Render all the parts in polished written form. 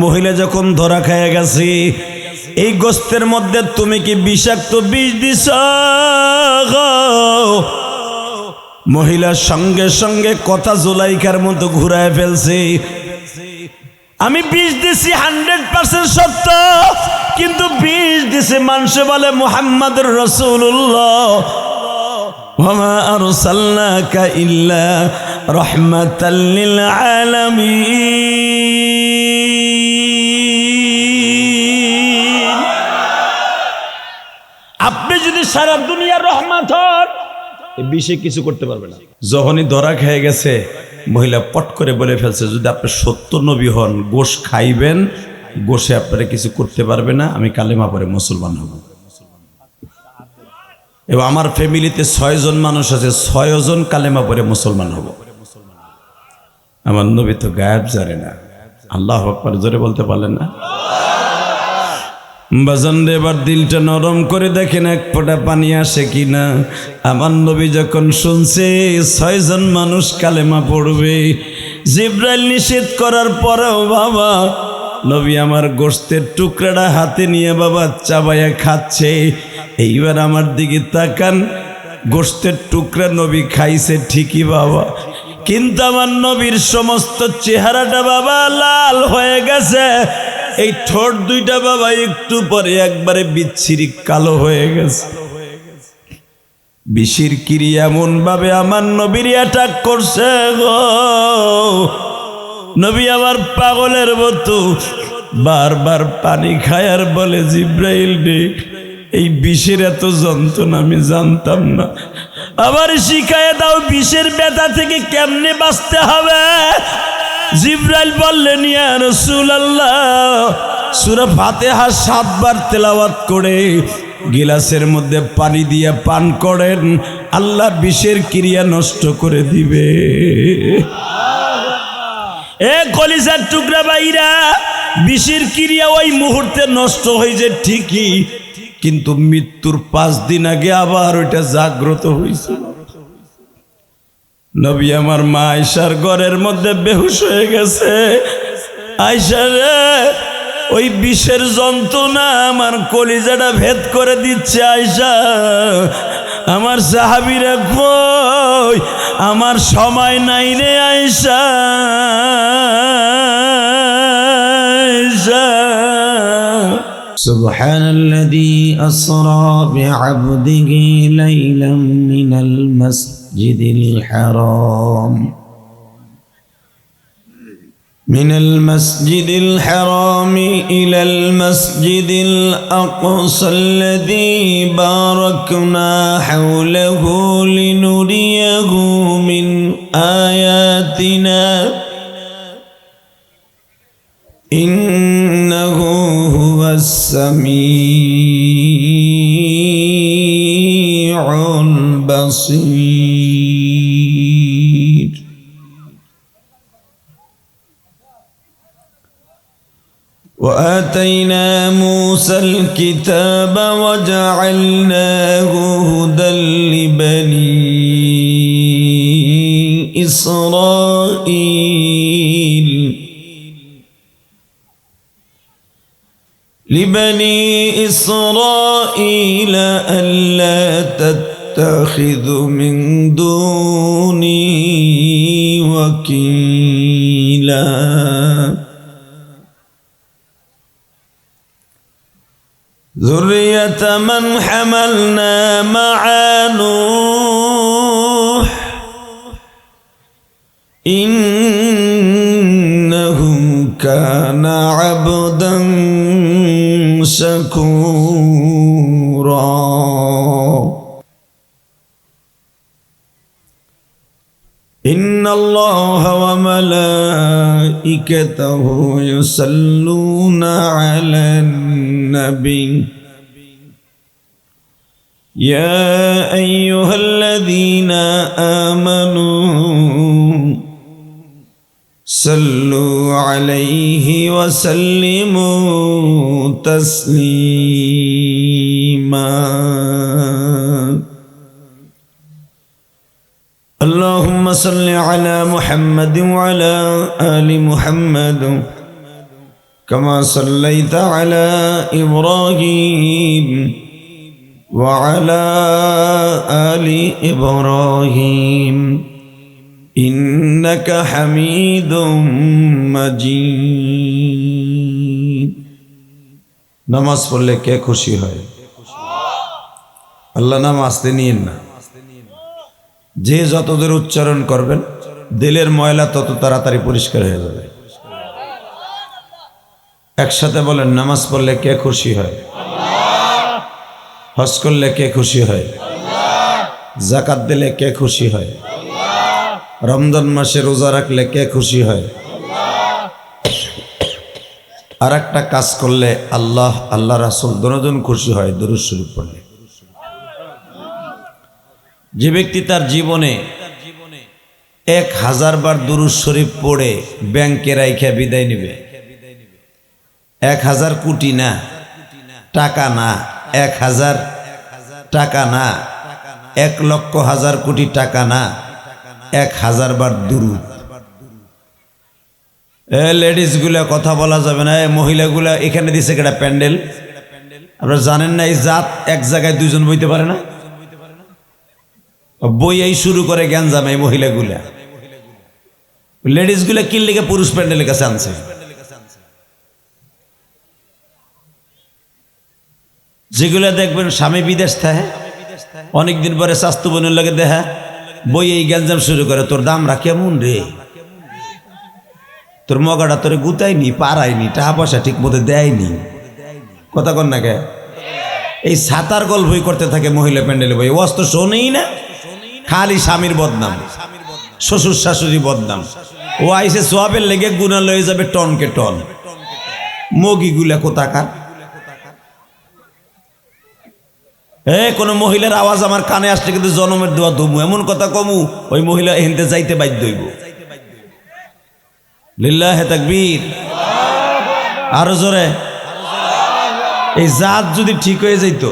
মহিলা যখন ধরা খেয়ে গেছে, এই গোস্তের মধ্যে তুমি কি বিষাক্ত বিষ দিছ? মহিলার সঙ্গে সঙ্গে কথা জুলাইখার মতো ঘুরায় ফেলছে, আমি বিষ দিছি 100% সত্য, কিন্তু বিষ দিছে মানুষ বলে মুহাম্মাদুর রাসূলুল্লাহ, ওয়ামা আরসালনাকা ইল্লা রাহমাতাল লিল আলামিন। আপনি যদি সারা দুনিয়ার রহমত হন, এই বিষে কিছু করতে পারবে না। যখনই ধরা খেয়ে গেছে, মহিলা পট করে বলে ফেলছে, যদি আপনি সত্য নবী হন, গোশ খাইবেন, গোশে আপনারা কিছু করতে পারবে না, আমি কালেমা পড়ে মুসলমান হব। এবং আমার ফ্যামিলিতে 6 জন মানুষ আছে, 6 জন কালেমা পড়ে মুসলমান হব। আমার নবী তো গায়েব জানে না। আল্লাহু আকবার জোরে বলতে পারলেন না? বাজান রে, এবার দিলটা নরম করে দেখেন এক ফোঁটা পানি আসে কিনা। আমার নবী যখন শুনছে 6 জন মানুষ কালেমা পড়বে, জিব্রাইল নিষেধ করার পরেও বাবা নবী আমার গোশতের টুকরাটা হাতে নিয়ে বাবা চাবায়া খাচ্ছে। এইবার আমার দিকে তাকান, গোশতের টুকরা নবী খাইছে ঠিকই বাবা, কিন্তু আমার নবীর সমস্ত চেহারাটা বাবা লাল হয়ে গেছে। এই ঠোঁট দুইটা বাবা একটু পরে একবারে বিচ্ছিরি কালো হয়ে গেছে। বিষের কিরি এমন ভাবে আমার নবীর অ্যাটাক করছে গো, নবী আমার পাগলের মতো বারবার পানি খায় আর বলে, জিব্রাইল রে, এই বিষের এত যন্ত্রণা আমি জানতাম না, আবার শিখায় দাও বিষের ব্যথা থেকে কেমনে বাঁচতে হবে। জিব্রাইল বললেন, ইয়া রাসূলুল্লাহ, সূরা ফাতিহা 7 বার তেলাওয়াত করে গিলাসের মধ্যে পানি দিয়ে পান করেন, আল্লাহ বিষের ক্রিয়া নষ্ট করে দিবে। এ কলিজার টুকরা ভাইরা, বিষের ক্রিয়া ওই মুহূর্তে নষ্ট হয়ে যায় ঠিকই, কিন্তু মৃত্যুর 5 দিন আগে আবার ওইটা জাগ্রত হয়েছে। নবী আমার মা আয়েশার ঘরের মধ্যে বেহুশ হয়ে গেছে। আয়েশা রে, ওই বিষের যন্ত্রণা আমার কলিজাটা ভেদ করে দিচ্ছে। আয়েশা, আমার সাহাবীরা কই, আমার সময় নাই রে আয়েশা। সুবহানাল্লাযী আসরা বিআবদিহি লাইলাম মিনাল মাসজিদিল হারাম من المسجد الحرام إلى المسجد الأقصى الذي باركنا حوله لنريه من آياتنا إنه هو السميع البصير. وآتينا موسى الكتاب وجعلناه هدى لبني إسرائيل ألا تتخذوا من دوني وكيلا ذرية من حملنا مع نوح إنه كان عبدا شكورا. إن الله وملائكته يصلون على النبي يا أيها الذين آمنوا صلوا عليه وسلموا تسليما. اللهم صل على محمد وعلى آل محمد كما صليت على إبراهيم وعلى آل إبراهيم إنك حميد مجيد নামাজ পড়লে কে খুশি হয়? আল্লাহ নাম আসতে নিয়েন না। যে যত দূর উচ্চারণ করবেন দিলের ময়লা তত তাড়াতাড়ি পরিষ্কার হয়ে যাবে। একসাথে বলেন, নামাজ পড়লে কে খুশি হয়? হজ করলে কে খুশি হয়? যাকাত দিলে কে খুশি হয়? রমজান মাসে রোজা রাখলে কে খুশি হয়? আর একটা কাজ করলে আল্লাহ আল্লাহ রাসূল দুজন খুশি হয়, দুরূদ শরীফ পড়লে। যে ব্যক্তি তার জীবনে 1000 বার দুরূদ শরীফ পড়ে ব্যাংকে রাইখা বিদায় নেবে, 1000 কোটি না, টাকা না, 1000 টাকা না, 1,00,000 কোটি টাকা না, 1000 বার দুরূদ। লেডিস গুলা কথা বলা যাবে না, মহিলাগুলা এখানে দিছে কেটা প্যান্ডেল, আপনারা জানেন না এই জাত এক জায়গায় দুইজন বইতে পারে না, বই এই শুরু করে গ্যাঞ্জাম। এই মহিলাগুলা লেডিস গুলা কি লেগে পুরুষ প্যান্ডেলের কাছে আনছে? যেগুলা দেখবেন স্বামী বিদেশ থাকে, অনেকদিন পরে স্বাস্থ্য বোনের লাগে দেখা বই এই গ্যাঞ্জাম শুরু করে, তোর দামরা কেমন রে, তোর মগাটা তোরে গুতাইনি, পারায়নি, টাকা পয়সা ঠিক মতো দেয়নি, কথা কন না কে? এই সাতার গল্পই করতে থাকে মহিলা প্যান্ডেলে বই। অস্ত্র শোনেই না, খালি স্বামীর বদনাম, শ্বশুর শাশুড়ি বদনাম। ও আইসে সোয়াবের লেগে গুণা লয়ে যাবে টনকে টন। মগিগুলা কোথাকার? কোন মহিলার আওয়াজ আমার কানে আসলে কিন্তু জনমের দোয়া দমু, এমন কথা কমু ওই মহিলা হেনতে যাইতে বাধ্য হইব। লিল্লাহে তাকবীর, আরো জোরে। এই জাত যদি ঠিক হয়ে যেত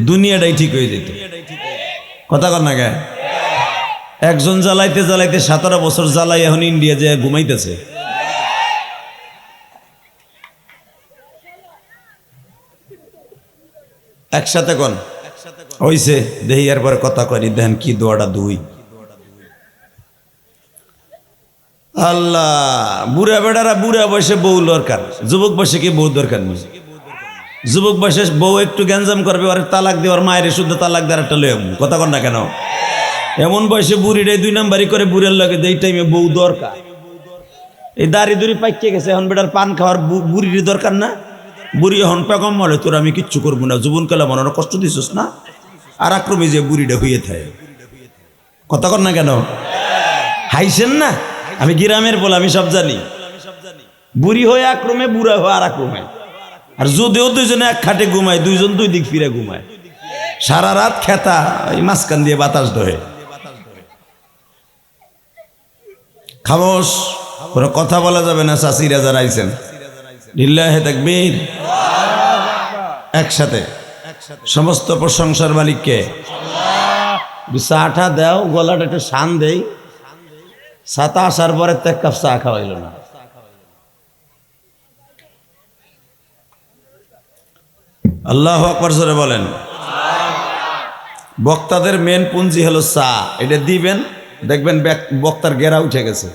দুনিয়াটাই ঠিক হয়ে যেত, কথা কর না গে? একজন জ্বালাইতে জ্বালাইতে 17 বছর জ্বালাই এখন ইন্ডিয়া যে ঘুমাইতেছে। একসাথে কন হইছে দেহি, এর পরে কথা করি, দেখেন কি দোয়াটা দুই। আল্লাহ, বুড়া বেড়ারা বুড়া বয়সে বউ দরকার, যুবক বয়সে কি বউ দরকার নেই। যুবক বয়সে বউ একটু গ্যাঞ্জাম করবে, আর তালাক দেওয়ার মায়ের শুদ্ধ তালাক দেওয়ার একটা লয়ে, কথা কন না কেন? এমন বয়সে বুড়িটাই 2 নাম্বারই করে বুড়ের লাগে, এই টাইমে বউ দরকার। এই দাড়ি দুড়ি পাইকে গেছে, এখন বেটার পান খাওয়ার বুড়ির দরকার না? বুড়ি এখন পেগম বলে, তোর আমি কিচ্ছু করবো না, জীবনকালে মনে কষ্ট দিছিস না, আর আক্রমে যে বুড়িটা হইয়ে থাকে, কথা কন না কেন? হাইছেন না? আমি গ্রামের বলে আমি সব জানি। বুড়ি হয়ে আক্রমে, বুড়া হয়ে আর আক্রমে। আর যদিও দুইজনে এক খাটে ঘুমায়, দুইজন দুই দিক ফিরে ঘুমায়, সারা রাত খেতা এই মাঝখান দিয়ে বাতাস দহে। খামোশ, কোনো কথা বলা যাবে না। চাষিরা যারা আইছেন, লিল্লাহে তাকবীর, একসাথে সমস্ত প্রশংসার মালিককে। চাটা দাও, গলাটা একটু শান দেই। ছাতা আসার পরে 1 কাপ চা খাওয়াইল না। আল্লাহু আকবার জোরে বলেন। বক্তাদের মেন পুঁজি হলো চা, এটা দিবেন, দেখবেন বক্তার গেরা উঠে গেছে।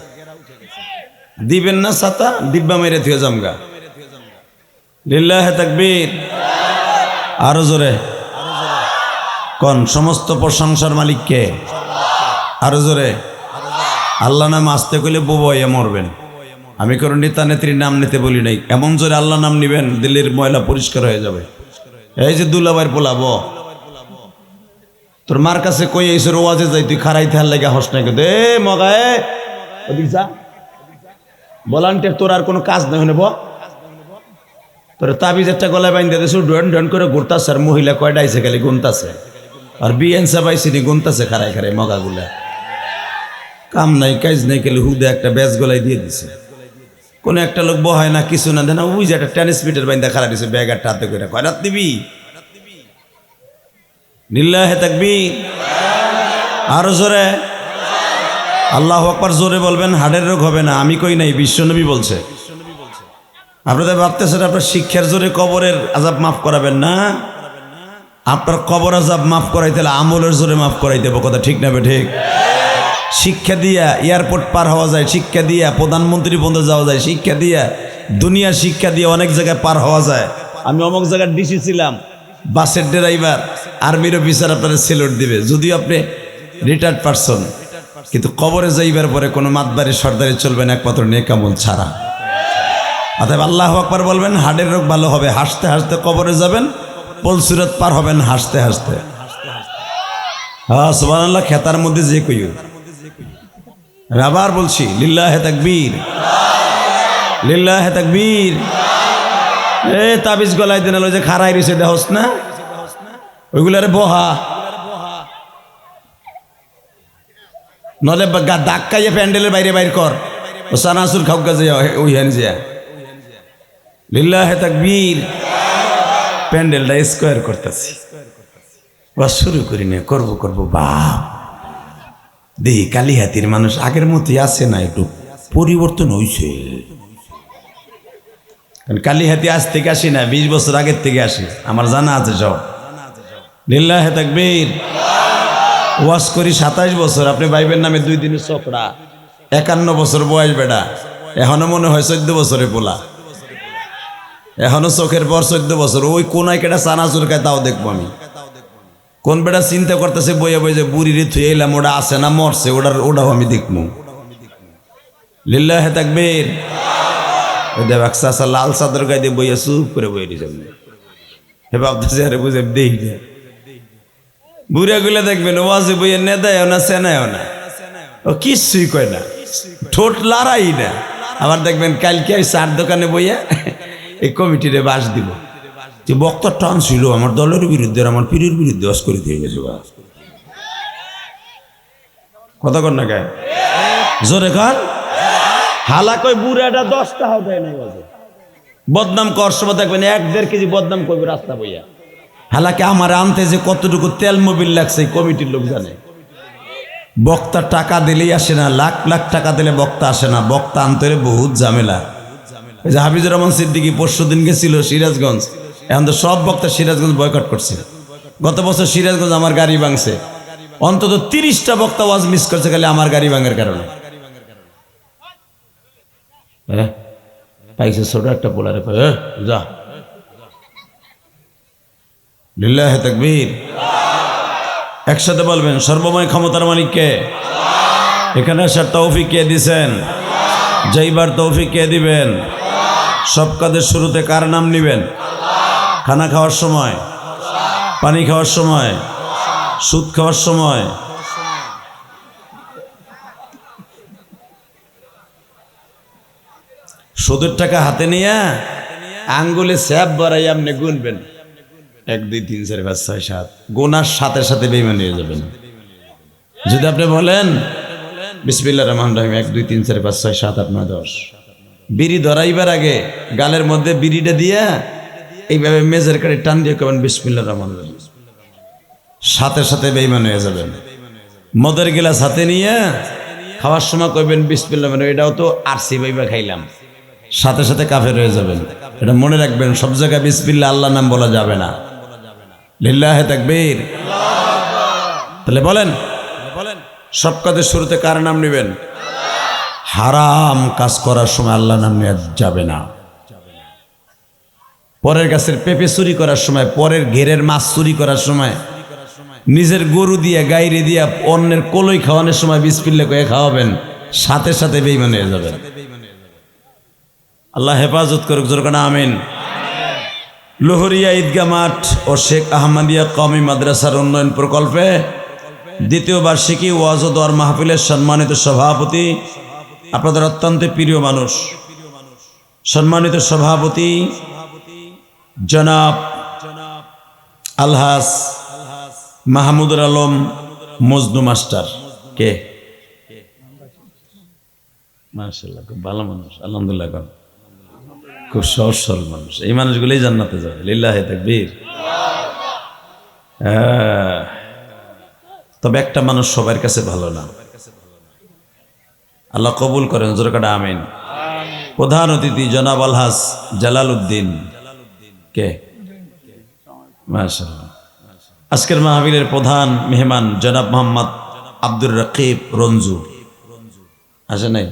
দিবেন না ছাতা, ডিব্বা মেরে থিয়ে জামগা। লিল্লাহে তাকবীর, আরো জোরে কোন? সমস্ত প্রশংসার মালিক কে? আরো জোরে। আল্লাহ নাম আসতে কইলে বইয়া মরবেন। আমি কোনো নেতা নেত্রীর নাম নিতে বলি নাই, এমন জোরে আল্লাহ নাম নিবেন দিল্লির ময়লা পরিষ্কার হয়ে যাবে। এই যে দুলাভাইয়ের পোলাব, তোর মার কাছে কই এইসব ওয়াজে যাই, তুই খারাই থার লাগে হস নাই, কিন্তু এ মগায় ওদিক যা, ভলান্টিয়ার, তোর আর কোনো কাজ নাই, নেব তোর তাবিজ একটা গলায় বাইন দিয়েছে, ডন ডন করে ঘুরতাছে, আর মহিলা কয়টা আইসে খালি গুনতাছে, আর বিএন সাবাইছিনি গুনতাছে খারাই খারাই মগাগুলা। কাম নাই কাজ নাই, খেলে হুদে একটা ব্যাস গলায় দিয়ে দিছে। কোনো একটা লোক বহায় না, কিছু না, দেন ওই যে একটা টেনিস পিটের বাইন্দা খারাপ দিছে, ব্যাগ একটা হাতে করে, কয় রাত দিবি? লিল্লাহে তাকবীর, আরো জোরে আল্লাহু আকবার জোরে বলবেন। হাড়ের রোগ হবে না, আমি কই নাই, বিশ্বনবী বলছে। আপনাদের ভাবতেছেন আপনার শিক্ষার জোরে কবরের আযাব মাফ করাবেন না, আপনার কবর আযাব মাফ করাইতে হলে আমলের জোরে মাফ করাই দেবো। কথা ঠিক না ঠিক? শিক্ষা দিয়া এয়ারপোর্ট পার হওয়া যায়, শিক্ষা দিয়া প্রধানমন্ত্রী বন্ধে যাওয়া যায়, শিক্ষা দিয়া দুনিয়ার শিক্ষা দিয়ে অনেক জায়গায় পার হওয়া যায়। আমি অমুক জায়গায় ডিসি ছিলাম, বাসের ড্রাইভার, আর্মির অফিসার আপনারা সেলুট দিবে, যদিও আপনি রিটায়ার্ড পারসন, কিন্তু কবরে যাইবার পরে কোনো মাতবাড়ি সর্দারি চলবে না একমাত্র নেকামল ছাড়া। অতএব আল্লাহু আকবার বলবেন, হার্টের রোগ ভালো হবে, হাসতে হাসতে কবরে যাবেন, পলসুরত পার হবেন হাসতে হাসতে। হ্যাঁ সুবহানাল্লাহ, খেতার মধ্যে যে কইও। আমি আবার বলছি, লিল্লাহে তাকবীর, লিল্লাহে তাকবীর। এ তাবিজ গলায় দিন যে খারাই রয়েছে দেহস না, ওইগুলারে বহা, নলে ধাক্কাইয়া প্যান্ডেলের বাইরে বাইর কর, ও সানাসুর খাউকা যে ওইখান যে লিল্লাহে তাকবীর। প্যান্ডেলটা স্কোয়ার করতেছি, বাস শুরু করি না, করবো করবো বাপ দেখি কালিহাতির মানুষ আগের মতোই আছে না, একটু পরিবর্তন হয়েছে। কালিহাতি আজ থেকে আসি না, 20 বছর আগের থেকে আসি, আমার জানা আছে সব। লিল্লাহে তাকবীর। ওয়াজ করি 27 বছর, আপনি ভাইবেন নামে 2 দিনের চকরা, 51 বছর বয়স বেড়া, এখনো মনে হয় 14 বছরে পোলা, এখনো চোখের পর 14 বছর। ওই কোনায় কেটা চানাচুর খায় তাও দেখবো আমি। কোন বেটা চিন্তা করতেছে বইয়া বই যে বুড়ি রে থুয়ে এলাম, ওটা আছে না মরছে, ওটাও আমি দেখবো। লিল্লাহে তাকবীর। লাল চাদর গায়ে দিয়ে বইয়া চুপ করে বইয়ে দিয়েছে, হে ভাবতেছে আরে বুঝে দেই না। বুড়া গুলা দেখবেন ওয়াজে বইয়া নেদায়ও না সেনায়ও না, ও কিচ্ছুই কয় না, ঠোঁট লড়াই না। আবার দেখবেন কালকে ওই চার দোকানে বইয়া এই কমিটিরে বাস দিব যে বক্তার টান ছিল আমার দলের বিরুদ্ধে, আমার পীরের বিরুদ্ধে ওয়াজ করে দিয়ে গেছে। কথা কর না গায়ে জোরে কর। হালাক ওই বুড়াটা 10 টাকাও দেয় না, বদনাম কর সময় দেখবেন 1-1.5 কেজি বদনাম করবে রাস্তা বইয়া। হালাকে আমার আনতে যে কতটুকু তেল মোবিল লাগছে কমিটির লোক জানে। বক্তা টাকা দিলেই আসে না, লাখ লাখ টাকা দিলে বক্তা আসে না, বক্তা আনতে বহুত ঝামেলা। এই যে হাফিজুর রহমান সিদ্দিকী পরশুদিন গেছিল সিরাজগঞ্জ, এখন তো সব বক্তা সিরাজগঞ্জ বয়কট করছে। গত বছর সিরাজগঞ্জ আমার গাড়ি ভাঙছে, অন্তত 30টা বক্তা ওয়াজ মিস করছে খালি আমার গাড়ি ভাঙার কারণে। পাইছে ছোট একটা পোলারে, যা। লিল্লাহে তাকবীর। একসাথে বলবেন, সর্বময় ক্ষমতার মালিক কে? এখানে আসার তৌফিক কে দিছেন? যাইবার তৌফিক কে দিবেন? সব কাজের শুরুতে কার নাম নিবেন? খানা খাওয়ার সময়, পানি খাওয়ার সময়, সুদ খাওয়ার সময়। সুদের টাকা হাতে নিয়ে আঙ্গুলে স্যাপ বাড়াই আপনি গুনবেন, 1 2 3 4 5 6 7, গোনার সাথে সাথে বেঈমানি হয়ে যাবেন। যদি আপনি বলেন বিসমিল্লাহির রহমানির রহিম 1 2 3 4 5 6 7 8 9 10, বিড়ি ধরাইবার আগে গালের মধ্যে বিড়িটা দিয়া এইভাবে মেজের কাটে টান দিয়ে কবেন বিসমিল্লাহির রহমানির রহিম, সাথে সাথে বেঈমান হয়ে যাবেন। মদের গিলাস হাতে নিয়ে খাওয়ার সময় কইবেন বিসমিল্লাহ, মানে এটাও তো আরসি ভাইবা খাইলাম, সাথে সাথে কাফের হয়ে যাবেন। এটা মনে রাখবেন, সব জায়গায় বিসমিল্লাহ আল্লাহর নাম বলা যাবে না। লিল্লাহে তাকবীর। তাহলে বলেন, সব কাজের শুরুতে কার নাম নেবেন? হারাম কাজ করার সময় আল্লাহর নাম নেওয়া যাবে না। পরের গাছের পেঁপে চুরি করার সময়, পরের ঘেরের মাছ চুরি করার সময়, নিজের গরু দিয়া গাইরে দিয়া অন্যের কলই খাওয়ানোর সময় বিসমিল্লাহ কয়ে খাওয়াবেন, সাথে সাথে বেঈমান হয়ে যাবেন। আল্লাহ হেফাজত করুক, জোরকানা আমিন। লোহরিয়া ঈদগাহ মাঠ ও শেখ আহমদিয়া কওমি মাদ্রাসার উন্নয়ন প্রকল্পে 2য় বার্ষিকী ওয়াজ ও দোয়ার মাহফিলের সম্মানিত সভাপতি, আপনাদের অত্যন্ত প্রিয় মানুষ, সম্মানিত সভাপতি জনাব আলহাজ মাহমুদুল আলম মজনু মাস্টার। কে? মাশাআল্লাহ, খুব ভালো মানুষ, আলহামদুলিল্লাহ, খুব সহজ সরল মানুষ। এই মানুষগুলোই জান্নাতে যাবে। লিল্লাহে তাকবীর। তবে একটা মানুষ সবার কাছে ভালো না, আল্লাহ কবুল করেন, জোরে কাটা আমিন। প্রধান অতিথি জনাব আলহাজ জালালউদ্দিন কে মাশাআল্লাহ। আজকের মাহফিলের প্রধান মেহমান জনাব মোহাম্মদ আব্দুর রকিব রঞ্জু আসে নাই।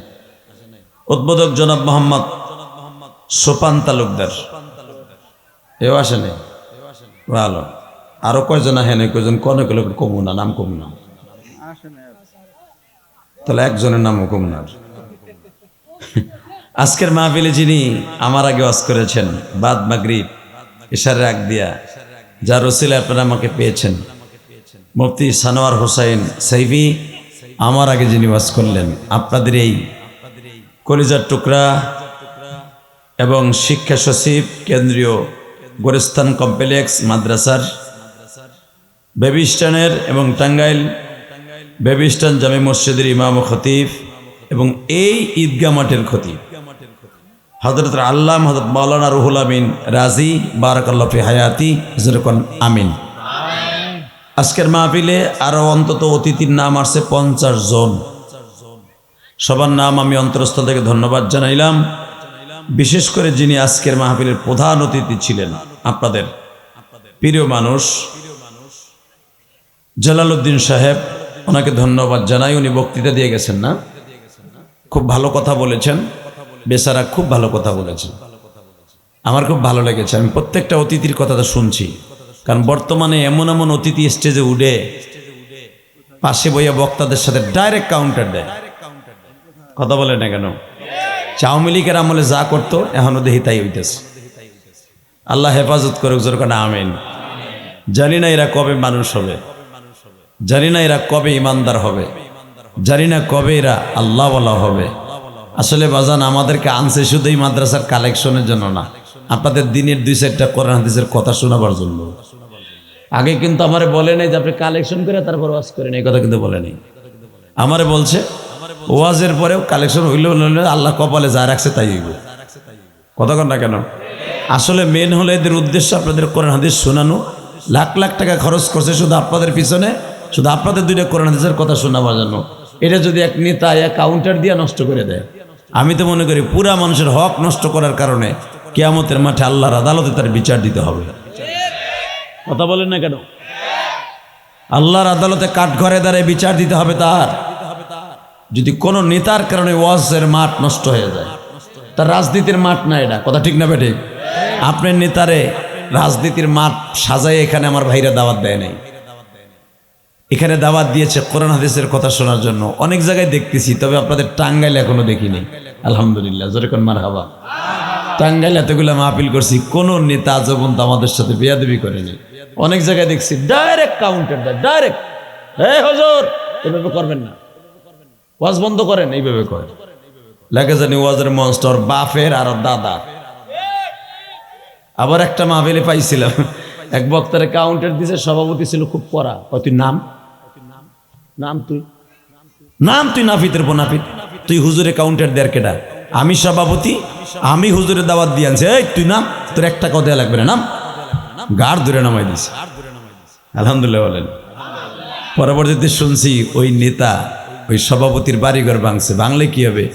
উদ্বোধক জনাব মোহাম্মদ সোপান তালুকদার এও আসে নাই। ভালো। আরো কয়জন আহে নাই, কয়জন কনে কলে কমু না, নাম কমু না, তাহলে একজনের নামও কমু না। আজকের মাহফিলে যিনি আমার আগে ওয়াজ করেছেন বাদ মাগরিব ইশার রাগ দিয়া, যার ওসিলা আপনারা আমাকে পেয়েছেন, মুফতি সানোয়ার হোসাইন সাইফি আমার আগে যিনি ওয়াজ করলেন, আপনাদের এই কলিজার টুকরা এবং শিক্ষা সচিব কেন্দ্রীয় গোরস্থান কমপ্লেক্স মাদ্রাসার বেবিস্টানের এবং টাঙ্গাইল বেবিস্টান জামে মসজিদের ইমাম ও খতিব এবং এই ঈদগাহ মাঠের খতিব হযরত আল্লামা হযরত মাওলানা রুহুল আমিন রাজি বারাকাল্লাহু ফি হায়াতি যেরকম আমিন। আজকের মাহফিলে আরো অন্তত অতিথির নাম আসছে 50 জন। সবার নাম আমি অন্তরস্থল থেকে ধন্যবাদ জানাইলাম। বিশেষ করে যিনি আজকের মাহফিলের প্রধান অতিথি ছিলেন, আপনাদের প্রিয় মানুষ জালালউদ্দিন সাহেব, ওনাকে ধন্যবাদ জানাই। উনি বক্তৃতা দিয়ে গেছেন না, খুব ভালো কথা বলেছেন, বেচারা খুব ভালো কথা বলেছেন, আমার খুব ভালো লেগেছে। আমি প্রত্যেকটা অতিথির কথাটা শুনছি, কারণ বর্তমানে এমন এমন অতিথি স্টেজে উঠে পাশে বইয়া বক্তাদের সাথে ডাইরেক্ট কাউন্টার দেয়। কথা বলে না কেন? আওয়ামী লীগের আমলে যা করতো এখনো দেখি তাই হইতেছে। আল্লাহ হেফাজত করুক, জোর করে আমিন। জানি না এরা কবে মানুষ হবে, জানি না এরা কবে ইমানদার হবে, জানি না কবে এরা আল্লাহওয়ালা হবে। আসলে বাজান আমাদেরকে আনছে শুধু এই মাদ্রাসার কালেকশনের জন্য না, আপনাদের দিনের 2-4টা কোরআন হাদিসের কথা শোনাবার জন্য। আগে কিন্তু আমারে বলে নাই যে আপনি কালেকশন করে তারপর ওয়াজ করেন, এই কথা কিন্তু বলে নাই। আমারে বলছে ওয়াজের পরেও কালেকশন হইলেও আল্লাহ কপালে যা রাখছে তাই হইব। কথা কন না কেন? আসলে মেন হলো এদের উদ্দেশ্য আপনাদের কোরআন হাদিস শোনানো। লাখ লাখ টাকা খরচ করছে শুধু আপনাদের পিছনে, শুধু আপনাদের 2টা কোরআন হাদিসের কথা শোনাবার জন্য। এটা যদি এক নেতা কাউন্টার দিয়ে নষ্ট করে দেয়, আমি তো মনে করি পুরা মানুষের হক নষ্ট করার কারণে কিয়ামতের মাঠে আল্লাহর আদালতে তার বিচার দিতে হবে। কথা বলেন না কেন? আল্লাহর আদালতে কাঠঘরে দ্বারা বিচার দিতে হবে তার। যদি কোনো নেতার কারণে ওয়াজের মাঠ নষ্ট হয়ে যায়, তার রাজনীতির মাঠ না এটা, কথা ঠিক না বেঠিক? আপনার নেতারে রাজনীতির মাঠ সাজায় এখানে আমার ভাইরা দাওয়াত দেয় নাই, এখানে দাওয়াত দিয়েছে কোরআন হাদিসের কথা শোনার জন্য। অনেক জায়গায় দেখতেছি, তবে আপনাদের টাঙ্গাইলে এখনো দেখিনি। আলহামদুলিল্লাহ, জোরে কোন মারহাবা। টাঙ্গাইলে এতগুলো মাহফিল করছি, কোন নেতা আজ পর্যন্ত আমাদের সাথে বেয়াদবি করেনি। অনেক জায়গায় দেখছি ডাইরেক্ট কাউন্টার দেয়, ডাইরেক্ট এই হুজুর এভাবে করবেন না, ওয়াজ বন্ধ করেন, এইভাবে করেন। লাগে জানি ওয়াজের মনস্টার বাপের আর দাদা। আবার একটা মাহফিলে পাইছিলাম, এক বক্তারে কাউন্টার দিছে, সভাপতি ছিল খুব পড়া। তুই নাম তুই নাফিতের নাফিত, তুই হুজুরে কাউন্টার দেয়ার কেডা? আমি সভাপতি, আমি হুজুরে দাওয়াত দিয়ে আনছি, এই তুই নাম, তোর 1 টাকাও দেয়া লাগবে না, নাম। গাড় ধরে নামাই দিছে। আলহামদুলিল্লাহ বলেন। পরবর্তীতে শুনছি ওই নেতা ওই সভাপতির বাড়িঘর ভাঙছে। ভাঙলে কি হবে?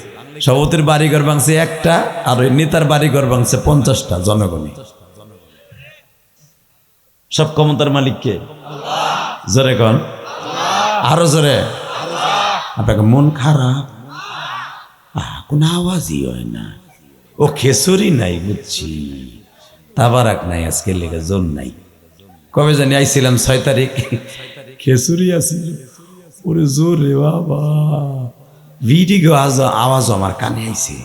সভাপতির বাড়িঘর ভাঙছে 1টা, আর ওই নেতার বাড়িঘর ভাঙছে 50টা জনগণই। সব ক্ষমতার মালিক কে? জোরে কন, আরো জোরে। আপনাকে মন খারাপ, কোনো আওয়াজই হয় না। ও খেসুরি নাই, বুঝছি, তাবারাক নাই, আজকে লেগে জোর নাই। কবে জানি আইছিলাম 6 তারিখ, খেসুরি আসিল। ওরে জোরে বাবা, ভিডিও আওয়াজ আমার কানে আইছে,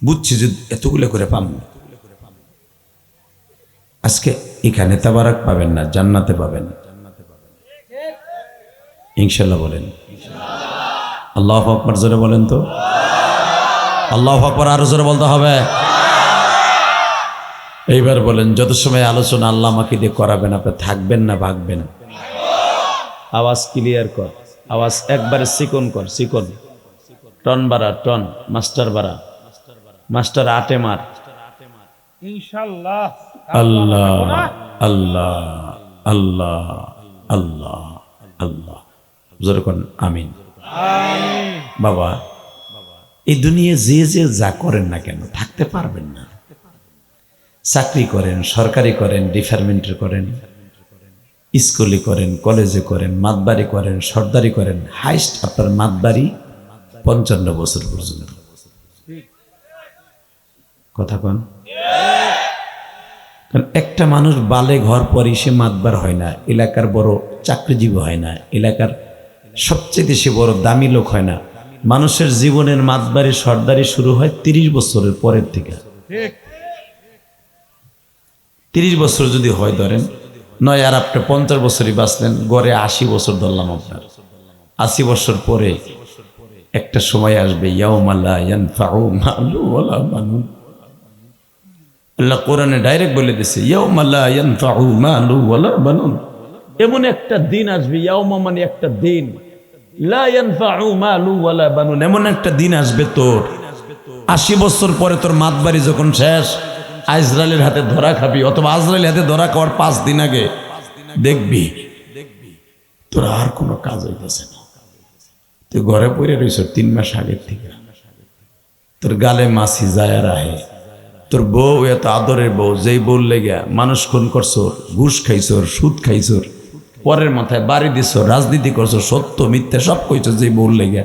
বুঝছি যে এতগুলো করে পাম। আজকে এখানে তাবারাক পাবেন না, জান্নাতে পাবেন ইনশাল্লাহ। বলেন আল্লাহু আকবার, জোরে বলেন তো আল্লাহু আকবার, আরো জোরে বলতে হবে। এইবার বলেন, যত সময় আলোচনা আল্লাহ আমাকে দিয়ে করাবেন, আপনি থাকবেন না ভাগবেন? আওয়াজ ক্লিয়ার কর, আওয়াজ একবারে চিকন কর, চিকন। টন বাড়া, টন মাস্টার বাড়া, মাস্টার 8 মার ইনশাআল্লাহ। আল্লাহ আল্লাহ আল্লাহ আল্লাহ আল্লাহ, জোরে কোন আমিন। বাবা এই দুনিয়া যে যা করেন না কেন থাকতে পারবেন না। চাকরি করেন, সরকারি করেন, ডিপার্টমেন্টে করেন, স্কুলে করেন, কলেজে করেন, মাতবাড়ি করেন, সর্দারি করেন, হাইস্ট আপনার মাতবাড়ি 55 বছর পর্যন্ত। কথা কন। কারণ একটা মানুষ বালে ঘর পরই সে মাতবার হয় না, এলাকার বড় চাকরিজীবী হয় না, এলাকার সবচেয়ে সে বড় দামি লোক হয় না। মানুষের জীবনের মাতবাড়ি সর্দারি শুরু হয় 30 বছরের পরের থেকে। 30 বছর যদি হয় ধরেন, নয় আর আপনি 50 বছরই বাঁচলেন, গড়ে 80 বছর ধরলাম আপনার। 80 বছর পরে একটা সময় আসবে, ইয়াউমা লা ইয়ানফাউ মালু ওয়ালা বানুন। আল্লাহ কোরআনে ডাইরেক্ট বলে দিয়েছে, ইয়াউমা লা ইয়ানফাউ মালু ওয়ালা বানুন। এমন একটা দিন আসবে, ইয়াউমা মানে একটা দিন, লা ইয়ানফাউ মালু ওয়ালা বানুন, এমন একটা দিন আসবে তোর 80 বছর পরে তোর মাতবাড়ি যখন শেষ, আজরাইলের হাতে ধরা খাবি, অথবা আজরাইলের হাতে ধরা খাওয়ার 5 দিন আগে দেখবি তোর আর কোনো কাজ হইতেছে না। তুই ঘরে পড়ে রইছ 3 মাস আগের থেকে, তোর গালে মাছি যায় আর আহে, তোর বউ এত আদরের বউ, যেই বউ লেগে মানুষ খুন করছো, ঘুষ খাইছর, সুদ খাইছর, পরের মাথায় বাড়ি দিছ, রাজনীতি করছো, সত্য মিথ্যা সব কইছো, যেই বউ লেগে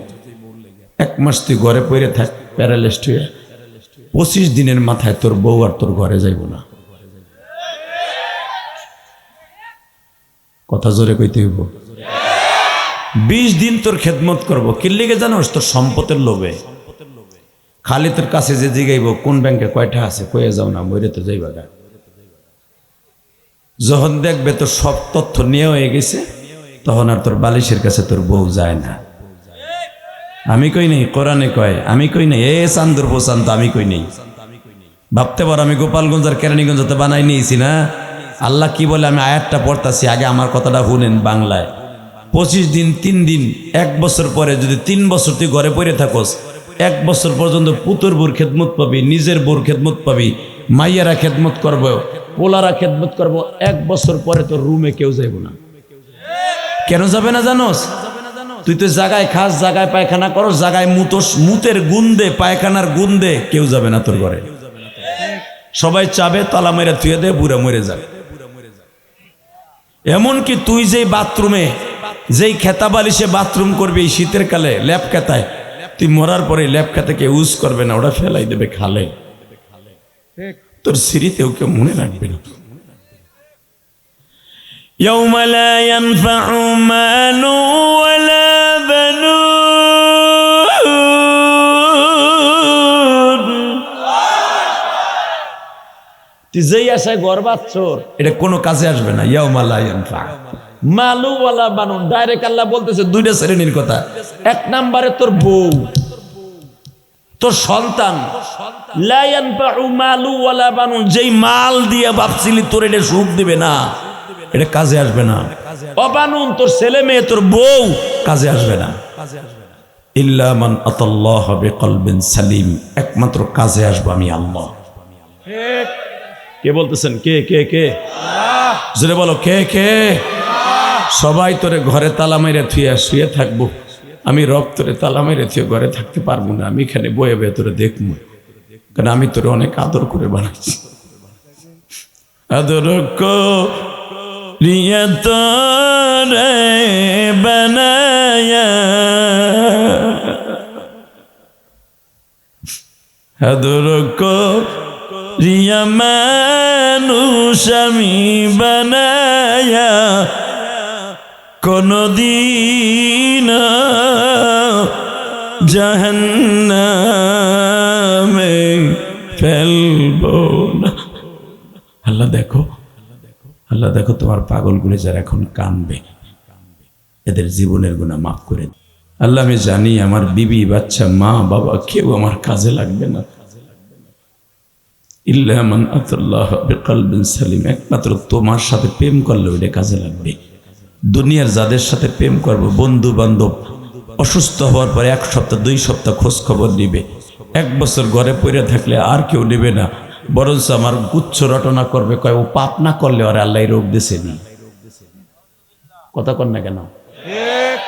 1 মাস তুই ঘরে পড়ে থাক প্যারালাইজড হয়ে, 25 দিনের মাথায় তোর বউ আর তোর ঘরে যাইব না। কথা জোরে কইতে হইব। 20 দিন তোর খেদমত করবো, কি লিগে জানোস? তোর সম্পদের লোভে। খালি তোর কাছে যে জিগাইব কোন ব্যাংকে কয়টা আছে, কয়ে যাও না, মরে তো যাইবা গা। যখন দেখবে তোর সব তথ্য নিয়ে হয়ে গেছে, তখন আর তোর বালিশের কাছে তোর বউ যায় না। আমি কই নেই, কোরআনে কয়, আমি কই নেই, এ চান্দুর প্রশান্ত আমি কই নেই। ভাবতে পারো আমি গোপালগঞ্জ আর কেরানীগঞ্জতে বানাই নিয়েছি না। আল্লাহ কি বলে আমি আয়াতটা পড়তাছি, আগে আমার কথাটা শুনেন বাংলায়। 25 দিন, 3 দিন, 1 বছর পরে যদি 3 বছর তুই ঘরে পড়ে থাকস, 1 বছর পর্যন্ত পুতুর বোর খেদমত পাবি, নিজের বোর খেদমত পাবি, মাইয়ারা খেদমত করবো, পোলারা খেদমত করবো। 1 বছর পরে তোর রুমে কেউ যাইব না। কেন যাবে না জানোস? তুই তো জায়গায় খাস, জায়গায় পায়খানা করস, জায়গায় মুতোস, মুতের গুন্দে, পায়খানার গুন্দে কেউ যাবে না তোর ঘরে। সবাই চাবে তালা মেরে থুয়ে দে, বুড়া মরে যাবে। এমনকি তুই যেই বাথরুমে, যেই খেতা বালিশে বাথরুম করবি এই শীতের কালে, ল্যাপ খেতায়, তুই মরার পরে ল্যাপ খেতাকে ইউজ করবে না, ওটা ফেলাই দেবে খালে। তোর স্মৃতিও কেউ মনে রাখবে না। يوم لا ينفع مال ولا بنون। তুই যেই আশায় গর্বাত চোর, এটা কোনো কাজে আসবে না। ইয়াউমা লা ইয়ানফা মালু ওয়ালা বানুন। ডাইরেক্ট আল্লাহ বলতেছে 2টা শ্রেণীর কথা। 1 নম্বরে তোর বউ, তোর সন্তান। লা ইয়ানফাউ মালু ওয়ালা বানুন, যেই মাল দিয়ে ভাবছিলি তোর এটা সুখ দিবে না, এটা কাজে আসবে না। অবানুন, তোর ছেলে মেয়ে, তোর বউ কাজে আসবে না। ইল্লা মান আতাল্লাহ বিকলবিন সালিম, একমাত্র কাজে আসবে আমি আল্লাহ। কে বলতেছেন? কে কে কে? জোরে বলো, কে কে? সবাই তোরে ঘরে তালা মেরে থুয়ে শুয়ে থাকবো, আমি রব তোরে তালা মেরে থুয়ে ঘরে থাকতে পারবো না। আমি এখানে বয়ে বয়ে তোরে দেখবো, কারণ আমি তোরে অনেক আদর করে বানাইছি। আদর রিয়া তোরে বানায়া, আদর রিয়া মানুষ আমি বানায়া, কোনদিন জাহান্নামে ফেলবো না। আল্লাহ দেখো, আল্লাহ দেখো তোমার পাগলগুলো যারা এখন কাঁদবে, এদের জীবনের গুনাহ মাফ করে দিও। আল্লাহ আমি জানি আমার বিবি, বাচ্চা, মা, বাবা কেউ আমার কাজে লাগবে না। ইল্লা মান আতাল্লাহ বিকলবিন সালিম, একমাত্র তোমার সাথে প্রেম করলে ওইটা কাজে লাগবে। দুনিয়ার যাদের সাথে প্রেম করবো, বন্ধু বান্ধব, অসুস্থ হওয়ার পরে 1 সপ্তাহ 2 সপ্তাহ খোঁজ খবর নিবে, 1 বছর ঘরে পড়ে থাকলে আর কেউ নেবে না, বরঞ্চ আমার গুচ্ছ রটনা করবে, কয় ও পাপ না করলে ওরে আল্লাহ রোগ দিছে নি। কথা কর না কেন?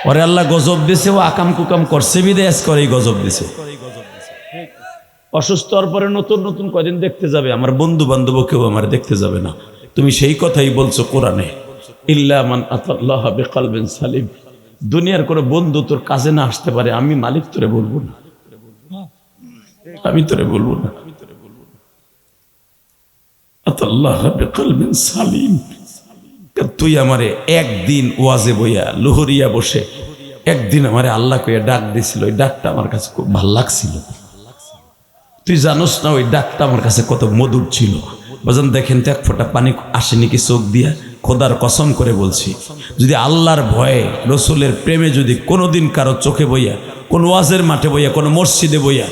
ওরে আল্লাহ গজব দিছে, ও আকাম কুকাম করছে বিদেশ করে গজব দিছে। অসুস্থ হওয়ার পরে নতুন নতুন কদিন দেখতে যাবে, আমার বন্ধু বান্ধব কেউ আমার দেখতে যাবে না। তুমি সেই কথাই বলছো কোরআনে, ইল্লা মান আতাল্লাহ বিকলবিন সালিম। দুনিয়ার কোনো বন্ধু তোর কাজে না আসতে পারে, আমি মালিক তোরে বলবো না, আমি তোরে বলবো না। আতাল্লাহ বিকলবিন সালিম। তুই আমারে একদিন ওয়াজে বইয়া লোহরিয়া বসে একদিন আমারে আল্লাহ কইয়া ডাক দিছিল, ওই ডাকটা আমার কাছে খুব ভাল লাগছিল। তুই জানোস না ওই ডাকটা আমার কাছে কত মধুর ছিল। বাজান দেখেন তো, এক ফোঁটা পানি আসেনি কি চোখ দিয়া? খোদার কসম করে বলছি, যদি আল্লাহর ভয়ে রসুলের প্রেমে যদি কোনোদিন কারো চোখে বইয়া, কোন ওয়াজের মাঠে বইয়া, কোনো মসজিদে বইয়া,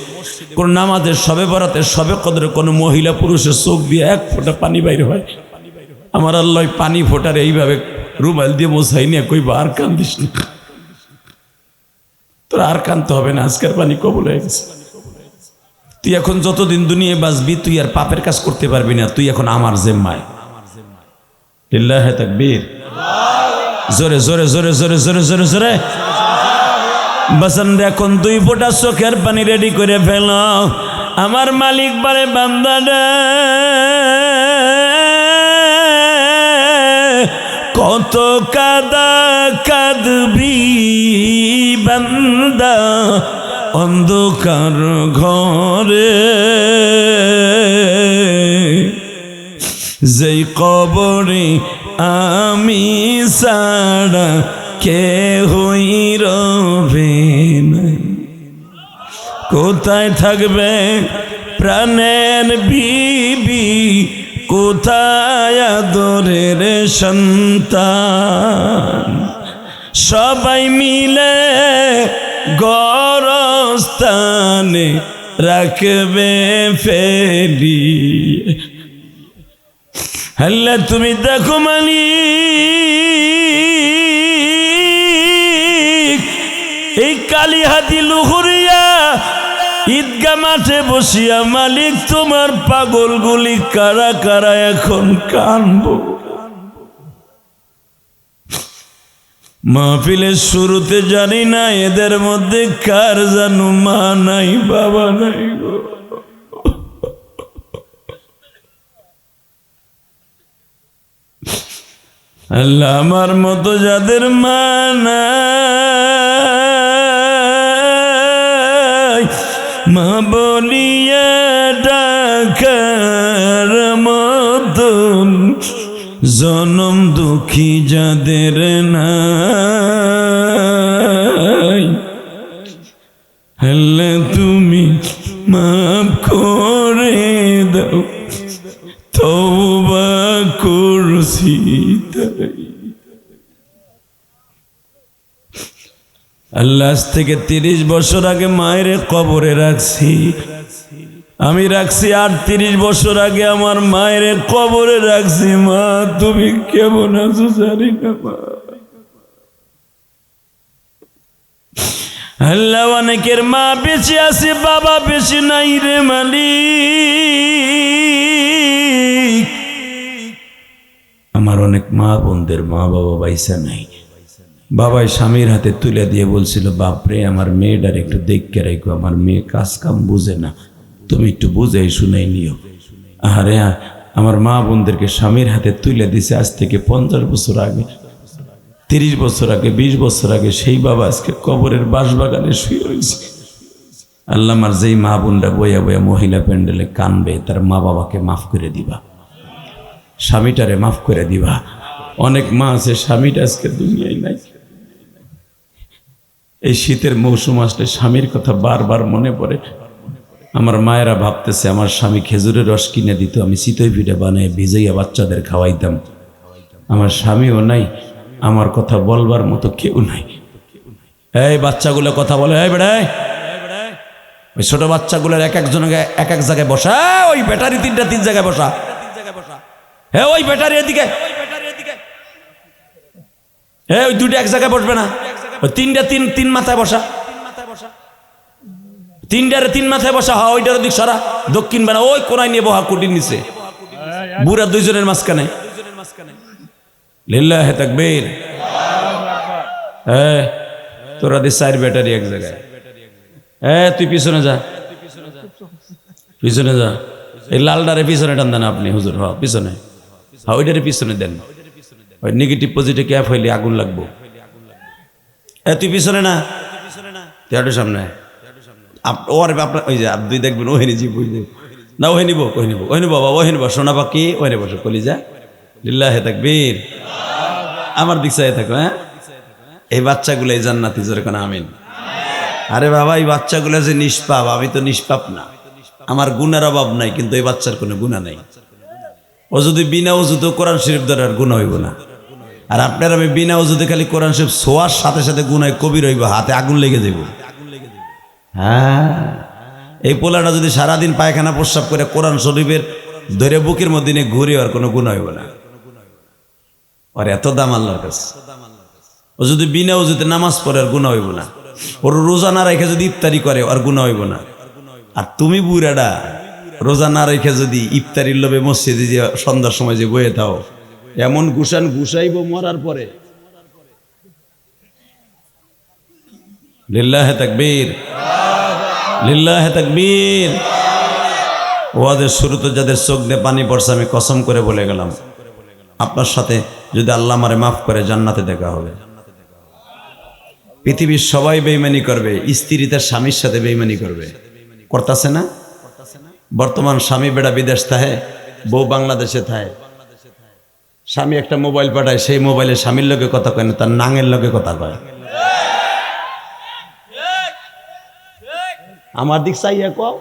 কোন নামাজের সবে বরাতের সবে কদরে কোনো মহিলা পুরুষের চোখ দিয়ে এক ফোঁটা পানি বাইর হয়, আমার আল্লাহ পানি ফোটার এইভাবে রুমাল দিয়ে মোছাই নিয়ে কইবা আর কান্দিস না, তোর আর কানতে হবে না, আজকের পানি কবুল হয়ে গেছে। তুই এখন যতদিন দুনিয়ায় বাঁচবি তুই আর পাপের কাজ করতে পারবি না, তুই এখন আমার জিম্মায়। লিল্লাহি তাকবীর। জোরে জোরে জোরে জোরে জোরে জোরে জোরে বাসান। এখন 2 ফোঁটা চোখের পানি রেডি করে ফেল, আমার মালিক বলে বান্দা রে, কত কাদা কাঁদবি বান্দা অন্ধকার ঘরে, যেই কবরে আমি ছাড়া কেহই রবে না। কোথায় থাকবে প্রাণের বিবি, কোথায় আদরের সন্তান, সবাই মিলে গরস্থানে রাখবে ফেলি। হ্যাঁ তুমি দেখো মালিক, এই কালীহাতি লুহুরিয়া ঈদগা মাঠে বসিয়া মালিক তোমার পাগলগুলি কারা কারা এখন কানবো। মাহফিলের শুরুতে জানি না এদের মধ্যে কার জানো মা নাই বাবা নাই গো। আল্লাহ আমার মতো যাদের মা নাই, মা বলিয়া ডাকার মতন জনম দুঃখী যাদের নাই, আল্লাহ তুমি মাফ করে দাও, তওবা করছি তাই। আল্লাহ আজ থেকে 30 বছর আগে মায়ের কবরে রাখছি, আমি রাখছি 38 বছর আগে আমার মায়ের কবরে রাখছি। মা তুমি কেমন আছো জানি না মা। আল্লাহ অনেকের মা বেঁচে আছে, বাবা বেঁচে নাই রে মালিক। আমার অনেক মা বোনদের মা বাবা বাইসা নাই, বাবাই স্বামীর হাতে তুলে দিয়ে বলছিল, বাপরে আমার মেয়েটার একটু দেখে রাখো, আমার মেয়ে কাজ কাম বুঝে না, তুমি একটু বুঝাই শুনাই নিও। আরে আমার মা বোনদেরকে স্বামীর হাতে তুলে দিছে আজ থেকে 50 বছর আগে, 30 বছর আগে, 20 বছর আগে। সেই বাবা আজকে কবরের বাঁশবাগানে শুয়ে রয়েছে। আল্লাহ আমার যেই মা বোনরা বইয়া বইয়া মহিলা প্যান্ডেলে কানবে, তার মা বাবাকে মাফ করে দিবা, স্বামীটারে মাফ করে দিবা। অনেক মা আছে স্বামীটা আজকে দুনিয়ায় নাই। এই শীতের মৌসুম আসলে স্বামীর কথা বারবার মনে পড়ে। আমার মায়েরা ভাবতেছে আমার স্বামী খেজুরের রস কিনে দিত, আমি চিতই পিঠা বানায় ভিজাইয়া বাচ্চাদের খাওয়াইতাম। আমার স্বামীও নাই, আমার কথা বলবার মতো কেউ নাই। এই বাচ্চাগুলো কথা বলে, এই বেড়ায় ওই ছোট বাচ্চাগুলোর এক একজনকে এক এক জায়গায় বসা, ওই ব্যাটারি 3টা 3 জায়গায় বসা, হ্যাঁ ওই ব্যাটারি এদিকে, হ্যাঁ ওই 2টা এক জায়গায় বসবে না, ওই 3টা 3 মাথায় বসা, 3টারে 3 মাথায় বসা। হ্যাঁ ওইটার দিক সরা, দক্ষিণ বেড়া ওই কোনায় নিয়ে বহা, কুটির নিচে বুড়া 2 জনের মাঝখানে। লিল্লাহি তাকবীর। হ্যাঁ তোরা দি 4 ব্যাটারি এক জায়গায়, হ্যাঁ তুই পিছনে যা, পিছনে যা, এই লালডারে পিছনে টান দেন আপনি হুজুর, হ্যাঁ পিছনে, হ্যাঁ ওইটারে পিছনে দেন, ওই নেগেটিভ পজিটিভ ক্যাপ হইলে আগুন লাগবো। তুই পিছনে না, তুই সামনে ওর আপনার ওই যে দুই দেখবেন ওহেনি জি বুঝলি না, ওহে নিব ওহে নিব ওহে নিব বাবা ওহে নিব, সোনা পাখি ওহে নিব কলিজা, লিল্লাহে তাকবীর। আমার দিক চাই থাকো, হ্যাঁ এই বাচ্চাগুলো এই জান্নাতি, জোরে কোন আমিন। আরে বাবা এই বাচ্চাগুলো যে নিষ্পাপ, আমি তো নিষ্পাপ না, আমার গুনার অভাব নাই, কিন্তু এই বাচ্চার কোনো গুনাহ নাই। ও যদি বিনা ওযুতে কোরআন শরীফ ধরে আর গুনাহ হইব না, আর আপনার আমি বিনা ওযুতে খালি কোরআন শরীফ ছোঁয়ার সাথে সাথে গুনাহ কবির হইব, হাতে আগুন লেগে যাইব। হ্যাঁ এই পোলাটা যদি সারাদিন পায়খানা প্রস্রাব করে কোরআন শরীফের ধরে বুকের মধ্যে নিয়ে ঘুরে, আর কোনো গুনাহ হইব না। আর এত দাম আল্লাহর কাছে। ও যদি বিনা ওযুতে নামাজ পড়ে আর গুনাহ হইব না, ওর রোজা না রেখে যদি ইফতারি করে আর গুনাহ হইব না। আর তুমি বুড়াটা রোজা না রেখে যদি ইফতারির লোভে মসজিদে যে সন্ধ্যার সময় যে বয়ে থাও, এমন গুসান গুসাইব মরার পরে। লিল্লাহে তাকবীর, লিল্লাহে তাকবীর। ওয়াদের শুরুতে যাদের চোখ দিয়ে পানি পড়ছে, আমি কসম করে বলে গেলাম আপনার সাথে যদি আল্লাহ আমারে মাফ করে জান্নাতে দেখা হবে। পৃথিবীর সবাই বেঈমানি করবে, স্ত্রী তার স্বামীর সাথে বেঈমানি করবে, করতেছে না? বর্তমান স্বামী বেড়া বিদেশ থাকে, বউ বাংলাদেশে থাকে, স্বামী একটা মোবাইল পাঠায়, সেই মোবাইলে স্বামীর লগে কথা কয় না, তার নাঙের লগে কথা কয়। আমার দিক চাইয়া কও,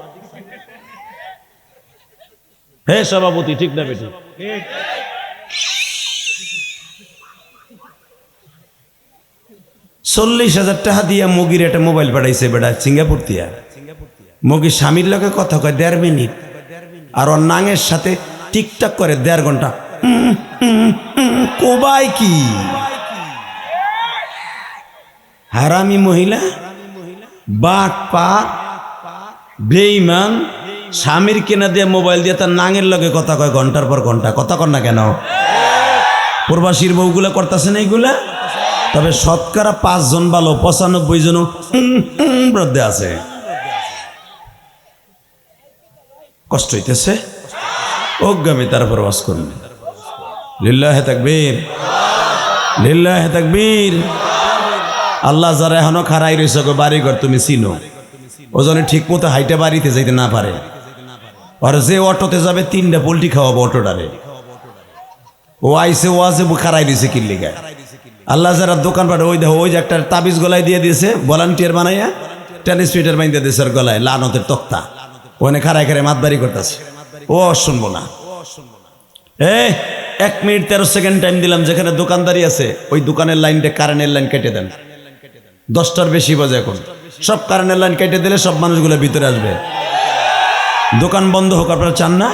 হে সভাপতি ঠিক না বেটি? 40,000 টাকা দিয়া মগির একটা মোবাইল পাঠাইছে বেটা সিঙ্গাপুর দিয়া। মগির স্বামীর লগে কথা কয় 1.5 মিনিট, আর ওর নাঙের সাথে টিকটাক করে 1.5 ঘন্টা। কোবাই কি হারামি মহিলা, বাট পা বেঈমান, স্বামীর কেনা দিয়ে মোবাইল দিয়ে তার নাঙের লগে কথা কয় ঘন্টার পর ঘন্টা। কথা কর না কেন? প্রবাসীর বউগুলা করতেছে না এইগুলা? তবে শতকরা 5 জন ভালো, 95 জন বৃদ্ধে আছে। কষ্ট হইতেছে, অজ্ঞামী তারপর ওয়াজ করুন। লিল্লাহে তাকবীর, লিল্লাহে তাকবীর। আল্লাহ যারা এখনো খাড়াই রয়েছে গো বাড়ি ঘর তুমি চিনো, ও জন্য ঠিক মতো হাইটে বাড়িতে যাইতে না পারে, আর যে অটোতে যাবে 3টা পোল্ট্রি খাওয়াবো অটোটারে। ও আইসে ও আছে খাড়াই দিয়েছে কিল্লিগা। আল্লাহ যারা দোকান পাঠে ওই দেখো, ওই যে একটা তাবিজ গলায় দিয়ে দিয়েছে, ভলান্টিয়ার বানাইয়া টেনিস ফিটার বাইন্দা দিয়েছে ওর গলায়, লানতের তক্তা, ওখানে খাড়াই খাড়াই মাতবাড়ি করতেছে। ও শুনবো না। 1 মিনিট 13 সেকেন্ড টাইম দিলাম, যেখানে দোকানদারি আছে ওই দোকানের লাইনটা কারেন্টের লাইন কেটে দেন। 10টার বেশি বাজে এখন, সব কারেন্টের লাইন কেটে দিলে সব মানুষগুলো ভিতরে আসবে। দোকান বন্ধ হোক, আপনারা চান না?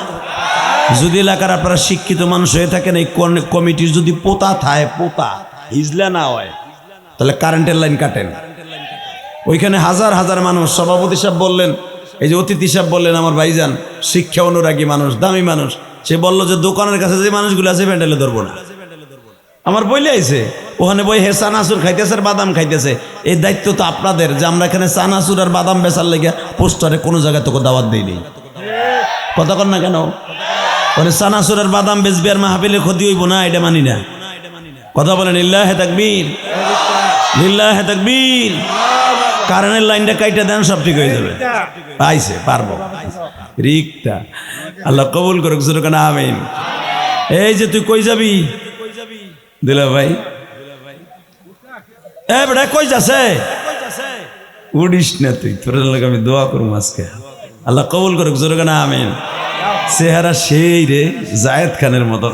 যদি এলাকার আপনারা শিক্ষিত মানুষ হয়ে থাকেন, এই কমিটির যদি পোতা থাকে, পোতা হিজলা না হয়, তাহলে কারেন্টের লাইন কাটেন। ওইখানে হাজার হাজার মানুষ, সভাপতি সাহেব বললেন, এই যে অতিথি সাহেব বললেন, আমার ভাইজান শিক্ষা অনুরাগী মানুষ, দামি মানুষ, সে বললো যে দোকানের কাছে যে মানুষগুলো আছে প্যান্ডেলে ধরবো না। আমার বইলে আইছে ওখানে বই হে চানাচুর খাইতেছে আর বাদাম খাইতেছে। এই দায়িত্ব তো আপনাদের, যে আমরা এখানে চানাচুর আর বাদাম বেচার লেগে পোস্টারে কোনো জায়গায় তোকে দাওয়াত দিইনি। কথা কর না কেন? বলে চানাচুর আর বাদাম বেচবি আর মাহফিলের ক্ষতি হইব না, এটা মানি না। কথা বলেন লিল্লাহে তাকবীর, লিল্লাহে তাকবীর। কারেন্টের লাইনটা কাইটা দেন, সব ঠিক হয়ে যাবে। আইছে পারবো রিকটা, আল্লাহ কবুল করুক, জোরে আমিন। এই যে তুই কই যাবি দিলা ভাই? এ বেটা কই যাচ্ছে? উড়িস না তুই, তোর লাগে আমি দোয়া করবো আজকে, আল্লাহ কবুল করুক, জোরে আমিন। চেহারা সেই রে জায়েদ খানের মতন।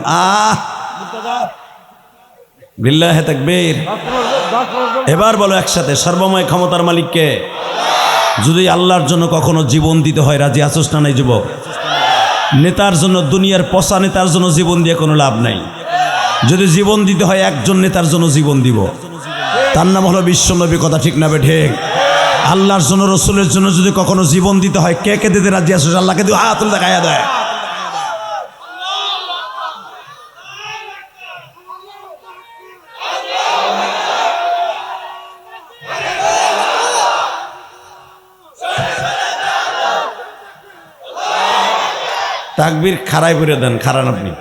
বিল্লাহে তাকবীর। এবার বলো একসাথে, সর্বময় ক্ষমতার মালিককে। যদি আল্লাহর জন্য কখনো জীবন দিতে হয়, রাজি আছোস না নাই যুবক? নেতার জন্য, দুনিয়ার পচা নেতার জন্য জীবন দিয়ে কোনো লাভ নাই। যদি জীবন দিতে হয় একজন নেতার জন্য জীবন দিব, তার নাম হলো বিশ্বনবী। কথা ঠিক না বে ঠিক? আল্লাহর জন্য, রসুলের জন্য যদি কখনো জীবন দিতে হয়, কে কে দিতে রাজি আছোস? আল্লাহকে দিয়ে হাত তুলে দেখাইয়া দেয়। তাকবীর খাড়াই করে দেন, খারান আপনি।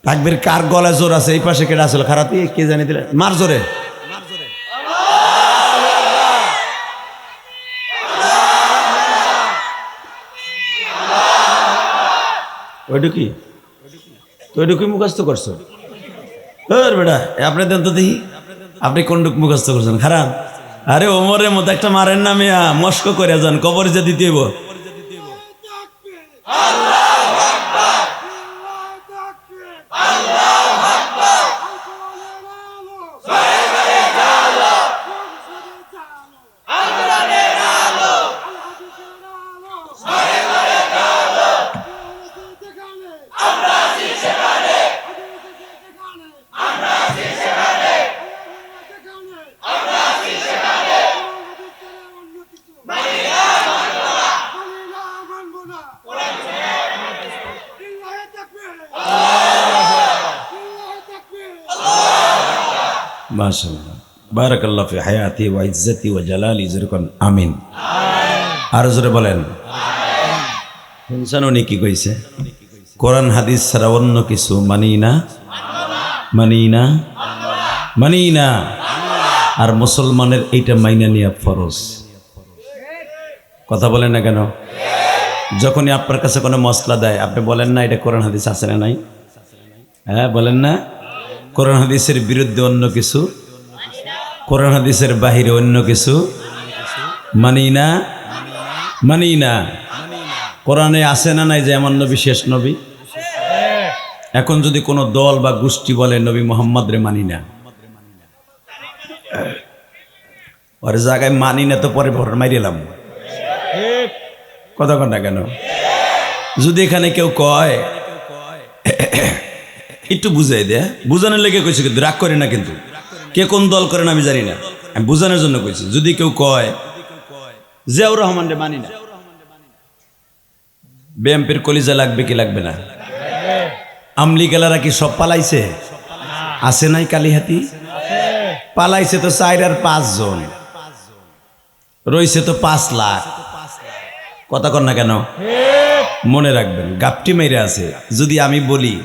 তাকবীর কার গলায় জোর আছে? এই পাশে কেটে আসলে খারাতি কে জানি দিলেন, মার জোরে। ওইটুকি তো, ওইটুকুই মুখস্থ করছো বেটা? আপনি দেন তো দেখি, আপনি কোনটুক মুখস্থ করছেন? খারাপ। আরে ওমরের মতো একটা মারেন না মিয়া, মস্ক করে যান, কবরে যে দিতে হইব। মাশাআল্লাহ, বারাকাল্লাহু ফি হায়াতি ওয়া ইজ্জতি ওয়া জালালি, যেরকম আমিন। আর জোরে বলেন শুনছেন উনি কি কইছে? কোরআন হাদিস ছাড়া অন্য কিছু মানি না, মানি না, মানি না। আর মুসলমানের এইটা মাইনা নেওয়া ফরজ। কথা বলেন না কেন? যখনই আপনার কাছে কোনো মশলা দেয় আপনি বলেন না এটা কোরআন হাদিস আছে না নাই? হ্যাঁ বলেন না? কোরআন হাদিসের বিরুদ্ধে অন্য কিছু, কোরআন হাদিসের বাহিরে অন্য কিছু মানি না, মানি না। কোরআনে আছে না নাই যে আমার নবী শেষ নবী? এখন যদি কোনো দল বা গোষ্ঠী বলে নবী মুহাম্মদ রে মানি না, ওর জায়গায় মানি না তো পরে ভর মারিলাম। কথা কন না কেন? যদি এখানে কেউ কয় একটু বুঝাই দেয়, বুঝানোর লেগে কইছি, কিন্তু রাগ করে না, কিন্তু কে কোন দল করেন আমি জানি না, আমি বুঝানোর জন্য কইছি। যদি কেউ কয় জিয়াউর রহমান রে মানি না, বিএনপির কলিজা লাগবে কি লাগবে না? আমলি গেলারা কি সব পালাইছে? আছে নাই কালিহাতি? পালাইছে তো 4 আর 5 জন, রইছে তো 5 লাখ। কথা কন না কেন? মনে রাখবেন গাপটি মেরে আছে। যদি আমি বলি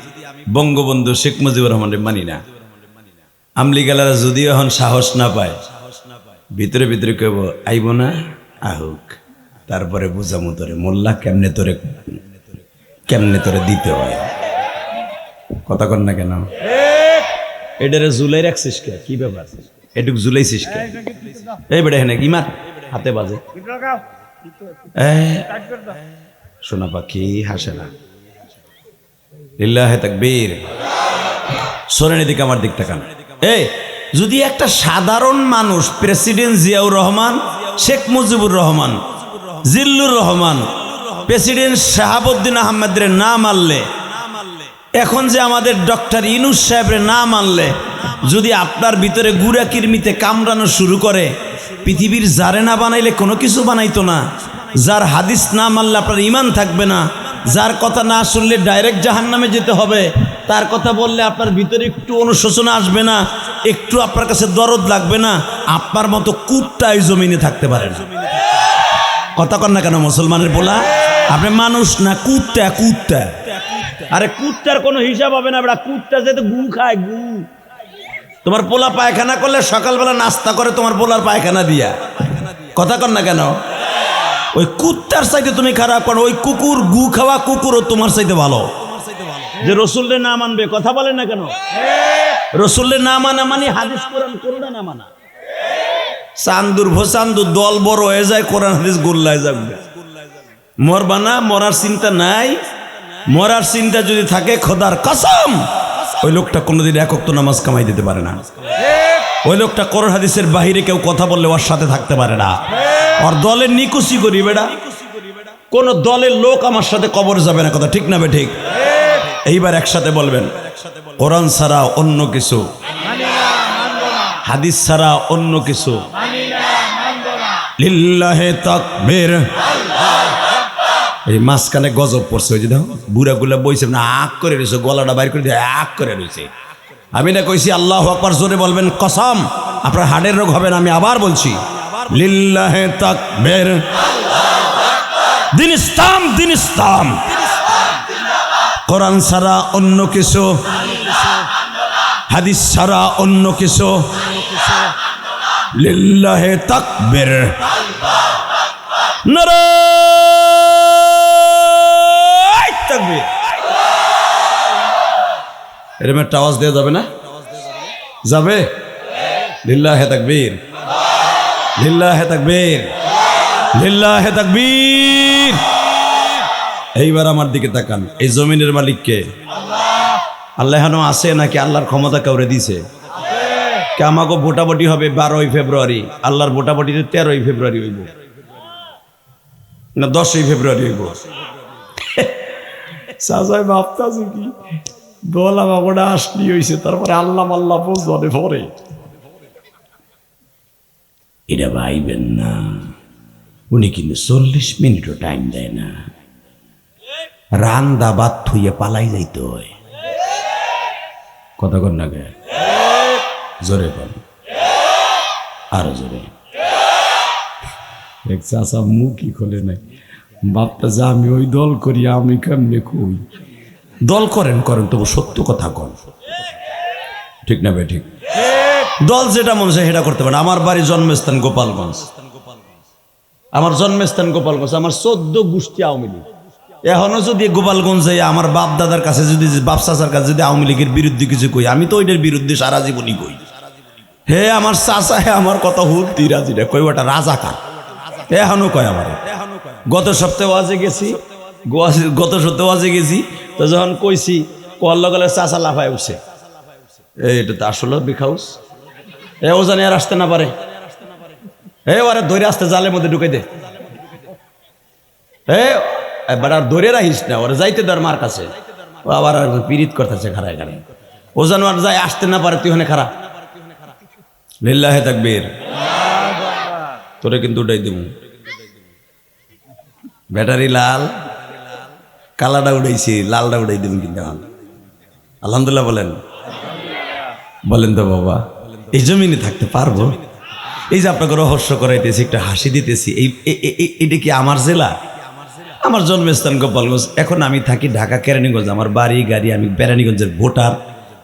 বঙ্গবন্ধু শেখ মুজিবুর রহমানের মানি না, আমলি গেলারা যদি এখন সাহস না পায়, ভিতরে ভিতরে কেব আইব না, আহুক, তারপরে বুঝামো তোরে মোল্লা কেমনে তোরে দিতে হয়। কথা কন না কেন? এটারে জুলাই রাখছিস কে? কি ব্যাপার এটুক জুলাইছিস কে? এই বেটা হেনে কি মার হাতে বাজে, সোনা পাখি হাসে না। লিল্লাহে তাকবীর। সরেন এদিকে, আমার দিক তাকান। এই যদি একটা সাধারণ মানুষ প্রেসিডেন্ট জিয়াউর রহমান, শেখ মুজিবুর রহমান, জিল্লুর রহমান, প্রেসিডেন্ট শাহাবুদ্দিন আহমেদের না মানলে, এখন যে আমাদের ডক্টর ইউনূস সাহেবের না মানলে, যদি আপনার ভিতরে গুড়া কিরমিতে কামড়ানো শুরু করে, পৃথিবীর যারে না বানাইলে কোনো কিছু বানাইতো না। যার হাদিস না মানলে আপনার ইমান থাকবে না, যার কথা না শুনলে ডাইরেক্ট জাহান্নামে যেতে হবে, তার কথা বললে আপনার ভিতরে একটু অনুশোচনা আসবে না, একটু আপনার কাছে দরদ লাগবে না, আপনার মতো কুত্তা এই জমিনে থাকতে পারে না। কথা কন না কেন মুসলমানের বলা? আপনি মানুষ না, কুত্তা, কুত্তা। আরে কুত্তার কোনো হিসাব হবে না বেটা, কুত্তা যেতে গু খায়, গু। তোমার পোলা পায়খানা করলে সকালবেলা নাস্তা করে তোমার পোলার পায়খানা দিয়া। কথা কন না কেন? ওই কুত্তার চাইতে তুমি খারাপ করো, ওই কুকুর, গু খাওয়া কুকুরও তোমার চাইতে ভালো। যে রসুলের না মানবে, কথা বলে না কেন? রসুলের না মানা মানে হাদিস কোরআন কোনটা না মানা। চান্দুর ভোচান্দুর দল বড় হয়ে যায়, কোরআন হাদিস গোল্লায় যাবে। মরবা না, মরার চিন্তা নাই। মরার চিন্তা যদি থাকে, খোদার কসম ওই লোকটা কোনোদিন একক তো নামাজ কামাই দিতে পারে না। ওই লোকটা কোরআন হাদিসের বাহিরে কেউ কথা বললে ওর সাথে থাকতে পারে না। ওর দলের নিকুচি করি বেড়া, কোন দলের লোক আমার সাথে কবর যাবে না। কথা ঠিক না বে ঠিক? এইবার একসাথে বলবেন, কোরআন ছাড়া অন্য কিছু, হাদিস ছাড়া অন্য কিছু, লিল্লাহে তাকবীর। এই মাঝখানে গজব পড়ছে, ওই যে দেখো বুড়াগুলা বইছে না, আক করে রয়েছে, গলাটা বাইর করে দিয়ে আক করে রয়েছে। আমি না কইছি আল্লাহু আকবার, জোরে বলবেন কসম আপনার হাড়ের রোগ হবে না। আমি আবার বলছি লিল্লাহে তাকবীর। দিন ইসলাম, দিন ইসলাম। কোরআন ছাড়া অন্য কিছু, হাদিস ছাড়া অন্য কিছু, লিল্লাহে তাকবীর, নারায়ে তাকবীর। এরকম একটা আওয়াজ দেওয়া যাবে না? যাবে? লিল্লাহে তাকবীর, লিল্লাহে তাকবীর, লিল্লাহে তাকবীর। এইবার আমার দিকে তাকান, এই জমিনের মালিক কে? আল্লাহ এখনো আছে নাকি আল্লাহর ক্ষমতা কাউরে দিছে? কে আমাকে ভোটাভুটি হবে 12ই ফেব্রুয়ারি, আল্লাহর ভোটাভুটিতে 13ই ফেব্রুয়ারি হইব না 10ই ফেব্রুয়ারি হইব? সাজাই ভাবতাছি কি দোলা বাবাটা আসলি হয়েছে, তারপরে আল্লাহ আল্লাহ বোঝে পরে এটা ভাইবেন না। উনি কিন্তু 40 মিনিটও টাইম দেয় না, রান্দা বাদ থুইয়ে পালাই যাইতে হয়। কথা কন না গে, জোরে কন, আরো জোরে। এক চাষা মুখই খোলে নাই, বাপটা যা আমি ওই দল করি, আমি কেমনে কই? দল করেন করেন, তবু সত্য কথা কন, ঠিক না ভাই? ঠিক। দল যেটা মনে হয় সেটা করতে পারেন। আমার বাড়ি জন্মস্থান গোপালগঞ্জ, আমার জন্মস্থান গোপালগঞ্জ, আমার 14 গোষ্ঠী আওয়ামী লীগ। এখনো যদি গোপালগঞ্জে আমার বাপ দাদার কাছে যদি, বাপ চাচার কাছে যদি আওয়ামী লীগের বিরুদ্ধে কিছু কই, আমি তো ওইটার বিরুদ্ধে সারা জীবনই কই। হে আমার চাচা, হে আমার কথা হুলতি রাজি রে, কই ওটা রাজাকার, এখনো কয় আমার। গত সপ্তাহে ওয়াজে গেছি, গত সপ্তাহে ওয়াজে গেছি, তো যখন কইছি কল লগালে চাচা লাফায় উঠছে, এটা তো আসলে বিখাউস, ও জানি আর আসতে না পারে, ওরে ধরে আসতে জালের মধ্যে ঢুকে দে, এবার আর ধরে রাখিস না, ওরা যাইতে দেয় মার কাছে, ও আবার পীড়িত করতেছে খারায় খারায়, ও যেন আর যাই আসতে না পারে, তুই ওখানে খারাপ। লিল্লাহে তাকবীর। তোরে কিন্তু উঠাই দেব, ব্যাটারি লাল, কালাটা উঠাইছি, লালটা উঠাই দেব কিন্তু। আলহামদুলিল্লাহ বলেন, বলেন তো বাবা, এই জমিনে থাকতে পারবো? এই যে আপনাকে রহস্য করাইতেছি, একটা হাসি দিতেছি, এটা কি আমার জেলা? আমার জন্মস্থান গোপালগঞ্জ। এখন আমি থাকি ঢাকা কেরানীগঞ্জ, আমার বাড়ি গাড়ি, আমি কেরানীগঞ্জের ভোটার,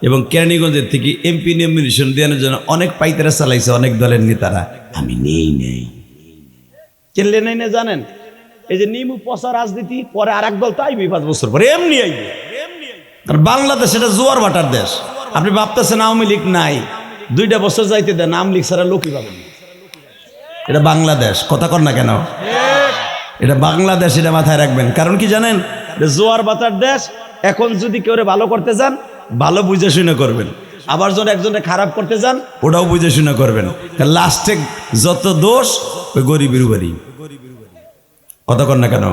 এবং কেরানীগঞ্জের থেকে এমপি নমিনেশন দেওয়ার জন্য অনেক পাইতারা চালাইছে অনেক দলের নেতারা, আমি নেই চেললে নাই না। জানেন এই যে নিমু পচা রাজনীতি, পরে আর এক দল তাইবি 5 বছর পরে এমনি আইবে। কারণ বাংলাদেশ এটা জোয়ার ভাটার দেশ। আপনি ভাবতেছেন আওয়ামী লীগ নাই, 2টা বছর যাইতে দেন, আওয়ামী লীগ ছাড়া লোকই পাবেন। এটা বাংলাদেশ, কথা কর না কেন? এটা বাংলাদেশ, এটা মাথায় রাখবেন। কারণ কি জানেন, জোয়ার বাতার দেশ। এখন যদি কেউ ভালো করতে যান, ভালো বুঝে শুনে করবেন, আবার যদি একজনে খারাপ করতে যান, ওটাও বুঝে শুনে করবেন। লাস্টে যত দোষ ওই গরিবের বাড়ি। কথা কর না কেন?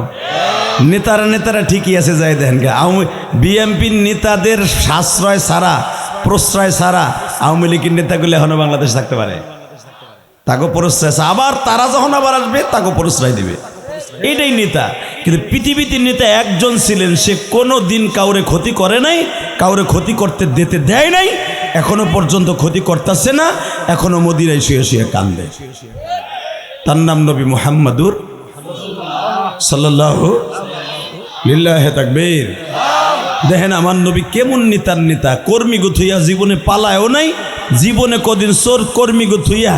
নেতারা ঠিকই আছে, যাই দেখেন বিএনপির নেতাদের সাশ্রয় ছাড়া, প্রশ্রয় ছাড়া আওয়ামী লীগের নেতাগুলো এখনো বাংলাদেশ থাকতে পারে? তাকে প্রশ্রয়, আবার তারা যখন আবার আসবে তাকে প্রশ্রয় দিবে, এটাই নেতা। কিন্তু পৃথিবীতে নেতা একজন ছিলেন, সে কোনো দিন কাউরে ক্ষতি করে নাই, কাউরে ক্ষতি করতে দিতে দেয় নাই, এখনো পর্যন্ত ক্ষতি করতেছে না, এখনো মদিনায় শুয়ে শুয়ে কান্দে। তার নাম নবী মুহাম্মাদুর সাল্লাল্লাহু লিল্লাহে তাকবীর। দেখেন আমার নবী কেমন নেতার নেতা, কর্মী গুথুইয়া জীবনে পালায়ও নাই, জীবনে কদিন চোর কর্মী গুথুইয়া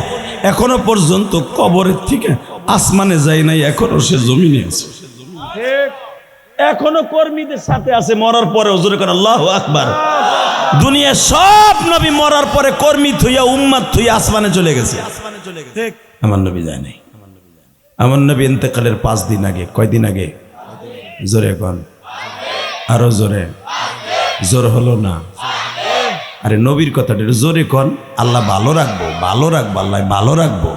এখনো পর্যন্ত কবরের থেকে আসমানে যায় নাই, এখনো সে জমিনে আছে, এখনো কর্মীদের সাথে আছে, মরার পরে হুজুরে করে আল্লাহু আকবার। দুনিয়া সব নবী মরার পরে কর্মী থুইয়া উম্মাত থুইয়া আসমানে চলে গেছে, আমার নবী যায় নাই। আমার নবী ইন্তেকালের 5 দিন আগে, কয়দিন আগে? জোরে কন, আরো জোরে, জোর হলো না। আরে নবীর কথাটা জোরে কন। আল্লাহ ভালো রাখবো, ভালো রাখবো, আল্লাহ ভালো রাখবো।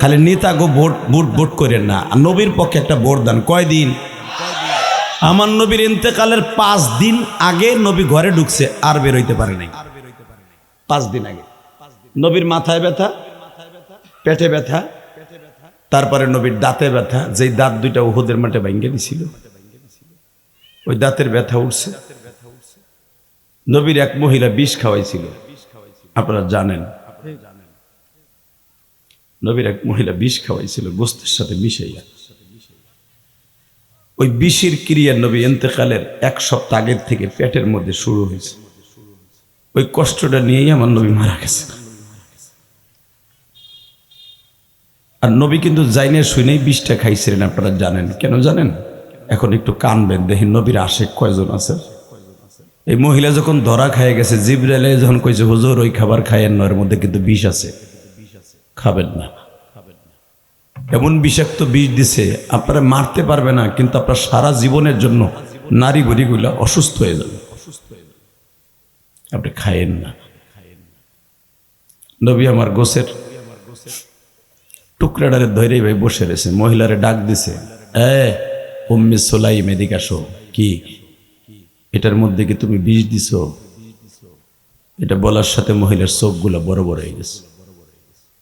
খালি নেতা গো ভোট করেন না, নবীর পক্ষে একটা ভোট দান। কয়দিন? আমার নবীর ইন্তেকালের 5 দিন আগে নবী ঘরে ঢুকছে, আর বের হইতে পারে নাই। 5 দিন আগে নবীর মাথায় ব্যথা, পেটে ব্যথা, তারপরে নবীর দাঁতে ব্যথা, যেই দাঁত 2টা উহুদের মাঠে ভেঙে দিছিল, ওই দাঁতের ব্যথা উঠছে। নবীর এক মহিলা বিষ খাওয়াইছিল, আপনারা জানেন। নবীর এক মহিলা বিষ খাওয়াইছিল গোস্তের সাথে মিশাইয়া। ওই বিষের ক্রিয়া নবী ইন্তেকালের 1 সপ্তাহ আগের থেকে পেটের মধ্যে শুরু হয়েছে। ওই কষ্টটা নিয়েই আমার নবী মারা গেছে। আর নবী কিন্তু জাইনে শুনেই বিষটা খাইছিলেন। আপনারা জানেন কেন জানেন? এখন একটু কানবেন, দেখেন নবীর আশেক কয়জন আছে। এই মহিলা যখন ধরা খাইয়ে গেছে, জিবরাইল যখন কইছে হুজুর ওই খাবার খাইয়েন না, এর মধ্যে কিন্তু বিষ আছে, খাবেন না। এমন বিষাক্ত বিষ দিছে, আপনারা মারতে পারবে না, কিন্তু আপনার সারা জীবনের জন্য নারী বুড়িগুলা অসুস্থ হয়ে যাবে, আপনি খাইয়েন না। নবী আমার গোছের টুকরাটারে ধরে ভাই বসে রয়েছে, মহিলারে ডাক দিছে, উম্মে সুলাইম এদিকে আসো। কি এটার মধ্যে কি তুমি বিষ দিছো? এটা বলার সাথে মহিলার চোখগুলো বড় বড় হয়ে গেছে।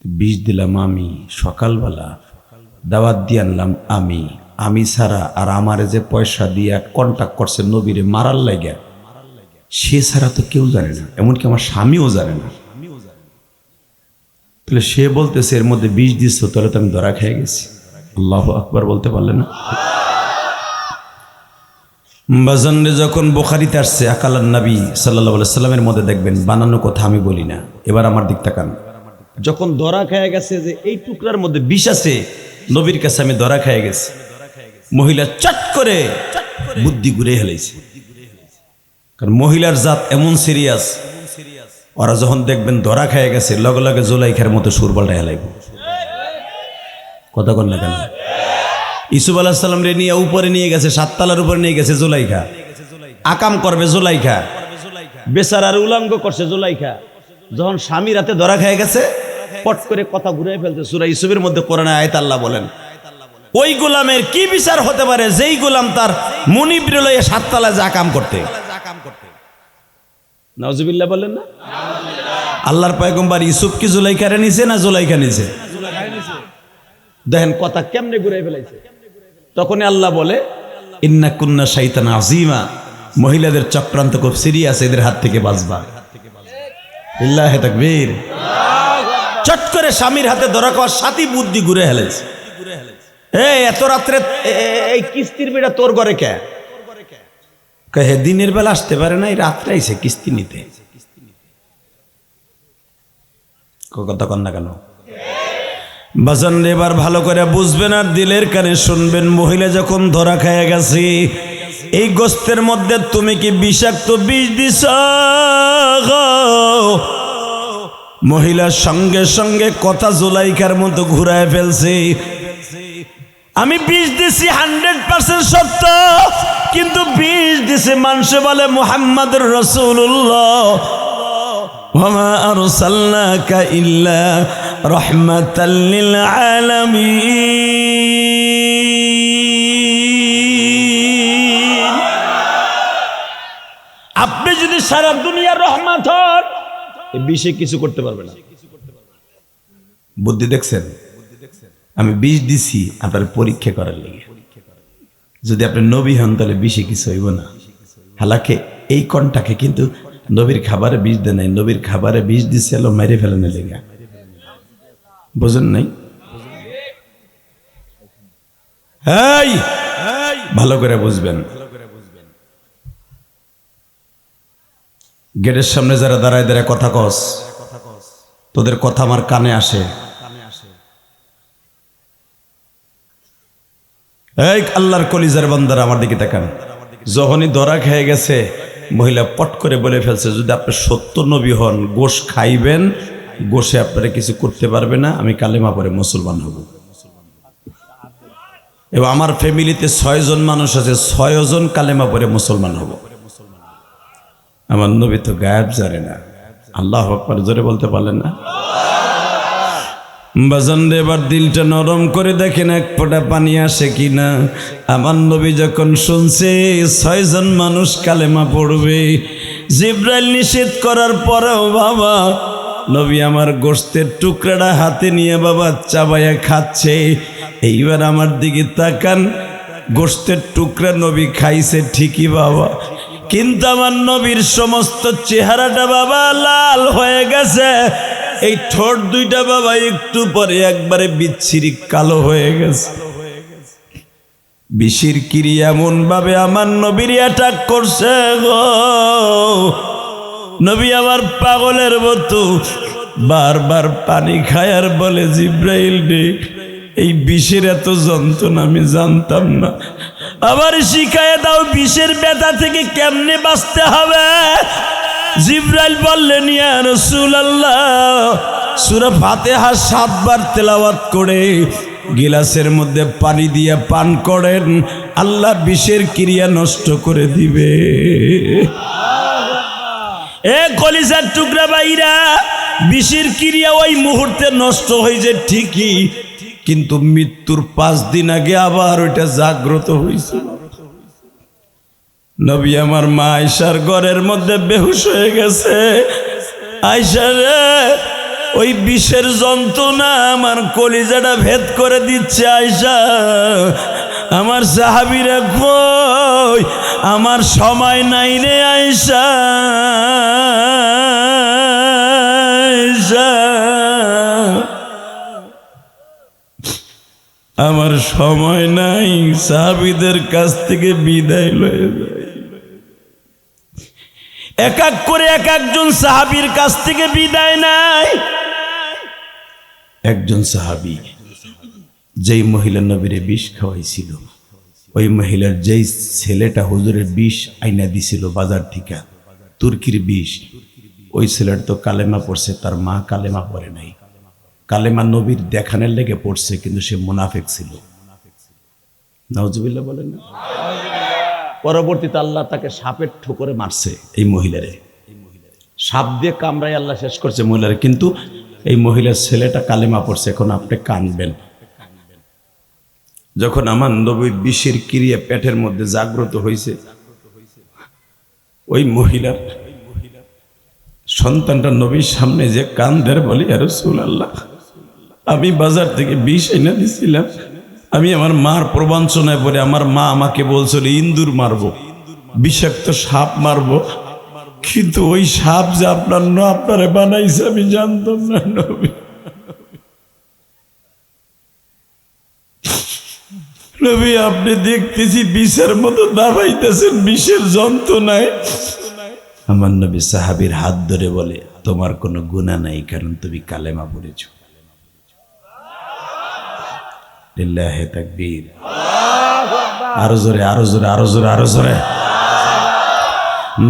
বিষ দিলাম আমি, সকালবেলা দাওয়াত দিয়ে আনলাম আমি ছাড়া, আর আমারে যে পয়সা দিয়ে কন্টাক্ট করছে নবীরে মারার লাগে, সে ছাড়া তো কেউ জানে না, এমনকি আমার স্বামীও জানে না। তাহলে সে বলতেছে এর মধ্যে বিষ দিচ্ছ, তাহলে তো আমি ধরা খেয়ে গেছি। আল্লাহু আকবার বলতে পারলেন না? বাজানরে যখন বুখারীতে আসছে আকালান নবী সাল্লাল্লাহু আলাইহি সাল্লামের মধ্যে দেখবেন বানানো কথা আমি বলি না। এবার আমার দিক তাকান, যখন ধরা খেয়ে গেছে যে এই টুকরার মধ্যে বিষ আছে, নবীর কাছে আমি ধরা খেয়ে গেছি, মহিলা চট করে বুদ্ধি ঘুরে হেলাইছে। কারণ মহিলার জাত এমন সিরিয়াস, ওরা যখন দেখবেন ধরা খেয়ে গেছে, লগে লগে জুলাইখার মতো সুর পাল্টা হেলাইব। কথা কন না কেন? ইসুফ আলাইহিস সালাম রে নিয়ে উপরে নিয়ে গেছে, 7 তলার উপরে নিয়ে গেছে জুলাইখা, আকাম করবে জুলাইখা, বেচারার উলঙ্গ করছে জুলাইখা। যখন স্বামীর হাতে ধরা খেয়ে গেছে, পট করে কথা ঘুরে ফেলতে। সূরা ইউসুফের মধ্যে কোরআনে আয়াত আল্লাহ বলেন, ওই গোলামের কি বিচার হতে পারে যেই গোলাম তার মুনিবরে লইয়া 7 তলায় যা কাম করতে। নাউজুবিল্লাহ বলেন না? আল্লাহর পয়গম্বর ইউসুফ কি জুলাইখারে নিছে না জুলাইখা নিছে? দেখেন কথা কেমনে ঘুরে ফেলাইছে। তখনই আল্লাহ বলে, ইন্না কুন্না শাইতান আযীমা, মহিলাদের চক্রান্ত খুব সিরিয়াস, এদের হাত থেকে বাঁচবা। লিল্লাহি তাকবীর। চট করে স্বামীর হাতে ধরা খাওয়ার সাথী বুদ্ধি ঘুরে হেলেছে। এত রাত্রে এই কিস্তির বেড়া তোর ঘরে কে? হে দিনের বেলা আসতে পারে না, এই রাত্রে আইছে কিস্তি নিতে। কথা কন না কেন? বাজান এবার ভালো করে বুঝবেন আর দিলের কানে শুনবেন। মহিলা যখন ধরা খাইয়া গেছে, এই গোস্তের মধ্যে তুমি কি বিষাক্ত বিষ দিছ? মহিলার সঙ্গে সঙ্গে কথা জুলাইখার মতো ঘুরায় ফেলছে, আমি বিষ দিছি 100% সত্য, কিন্তু বিষ দিছে মানুষ বলে মুহাম্মাদুর রাসূলুল্লাহ, ওয়ামা আরসালনাকা ইল্লা রাহমাতাল লিল আলামিন। আপনি যদি সারা দুনিয়ার রহমত হন, এই বিষে কিছু করতে পারবে না। বুদ্ধি দেখছেন? আমি বিষ দিছি আপনার পরীক্ষা করার লেগে। যদি আপনি নবী হন তাহলে বিষে কিছু হইব না। হালাকে এই কনটাকে কিন্তু নবীর খাবারে বিষ দেয় নাই, নবীর খাবারে বিষ দিছে এলো মেরে ফেলানো লেগে। বুঝেন নাই? ভালো করে বুঝবেন। গেটের সামনে যারা দাঁড়ায় দাঁড়ায় কথা কস, তোদের কথা আমার কানে আসে। এই আল্লাহর কলিজার বান্দারা আমার দিকে তাকান। যখনই ধরা খেয়ে গেছে, মহিলা পট করে বলে ফেলছে, যদি আপনি সত্য নবী হন, গোশ খাইবেন, গোশে আপনারা কিছু করতে পারবে না, আমি কালেমা পড়ে মুসলমান হব। এবং আমার ফ্যামিলিতে 6 জন মানুষ আছে, 6 জন কালেমা পড়ে মুসলমান হব। আমার নবী তো গায়েব জানে না। আল্লাহু আকবার জোরে বলতে পারলেন না? বাজান এবার দিলটা নরম করে দেখেন এক ফোঁটা পানি আসে কিনা। আমার নবী যখন শুনছে 6 জন মানুষ কালেমা পড়বে, জিবরাইল নিষেধ করার পরেও বাবা নবী আমার গোশতের টুকরাটা হাতে নিয়ে বাবা চাবাইয়া খাচ্ছে। এইবার আমার দিকে তাকান, গোশতের টুকরা নবী খাইছে ঠিকই বাবা, কিন্তু আমার নবীর সমস্ত চেহারাটা বাবা লাল হয়ে গেছে। এই ঠোঁট দুইটা বাবা একটু পরে একবারে বিচ্ছিরি কালো হয়ে গেছে। বিষের ক্রিয়া এমন ভাবে আমার নবীর অ্যাটাক করছে গো, নবী আমার পাগলের মতো বারবার পানি খায় আর বলে, জিব্রাইল রে, এই বিষের এত যন্ত্রণা আমি জানতাম না, আবার শিখায় দাও বিষের ব্যথা থেকে কেমনে বাঁচতে হবে। জিব্রাইল বললেন, ইয়া রাসূলুল্লাহ, সূরা ফাতিহা 7 বার তেলাওয়াত করে গিলাসের মধ্যে পানি দিয়ে পান করেন, আল্লাহ বিষের ক্রিয়া নষ্ট করে দিবে। এ কলিজার টুকরা ভাইরা, বিষের ক্রিয়া ওই মুহূর্তে নষ্ট হয়ে যায় ঠিকই, কিন্তু মৃত্যুর 5 দিন আগে আবার ওইটা জাগ্রত হয়েছে। নবী আমার মা আয়েশার ঘরের মধ্যে বেহুশ হয়ে গেছে। আয়েশা রে, ওই বিষের যন্ত্রণা আমার কলিজাটা ভেদ করে দিচ্ছে। আয়েশা, আমার সাহাবীরা কই, আমার সময় নাই রে আয়েশা, আমার সময় নাই, সাহাবীদের কাছ থেকে বিদায় লয়ে যায়। এক এক করে এক একজন সাহাবীর কাছ থেকে বিদায় নাই। একজন সাহাবী যেই মহিলা নবীরে বিষ খাওয়াইছিল, ওই মহিলার যেই ছেলেটা হুজুরের বিষ আইনা দিছিল বাজার থেকে, তুর্কির বিষ, ওই ছেলের তো কালেমা পড়ছে, তার মা কালেমা পড়ে নাই। কালেমা নবীর দেখানোর লেগে পড়ছে, কিন্তু সে মুনাফিক ছিল। নাউজুবিল্লাহ বলেন না। পরবর্তীতে আল্লাহ তাকে সাপের ঠোকরে মারছে। এই মহিলারে সাপ দিয়ে কামড়াই আল্লাহ শেষ করছে মহিলারে, কিন্তু এই মহিলার ছেলেটা কালেমা পড়ছে। এখন আপনি কানবেন, যখন আমার নবীর বিষের ক্রিয়া পেটের মধ্যে জাগ্রত হয়েছে, ওই মহিলার সন্তানটা নবীর সামনে যে কান্দের বলি, ইয়া রাসূলুল্লাহ, আমি বাজার থেকে বিষ এনে দিছিলাম, আমি আমার মার প্রবঞ্চনায় পড়ে আমার মা আমাকে বলছিল ইন্দুর মারবো, বিষাক্ত সাপ মারবো, কিন্তু ওই সাপ যে আপনারে বানাইছে আমি জানতাম না। নবী, নবী, আপনি দেখতেছি বিষের মতো দাবাইতেছেন, বিষের যন্ত্রণায়। আমার নবী সাহাবীর হাত ধরে বলে, তোমার কোনো গুনাহ নাই, কারণ তুমি কালেমা পড়েছো। লিল্লাহি তাকবীর। আরো জোরে, আরো জোরে, আরো জোরে, আরো জোরে।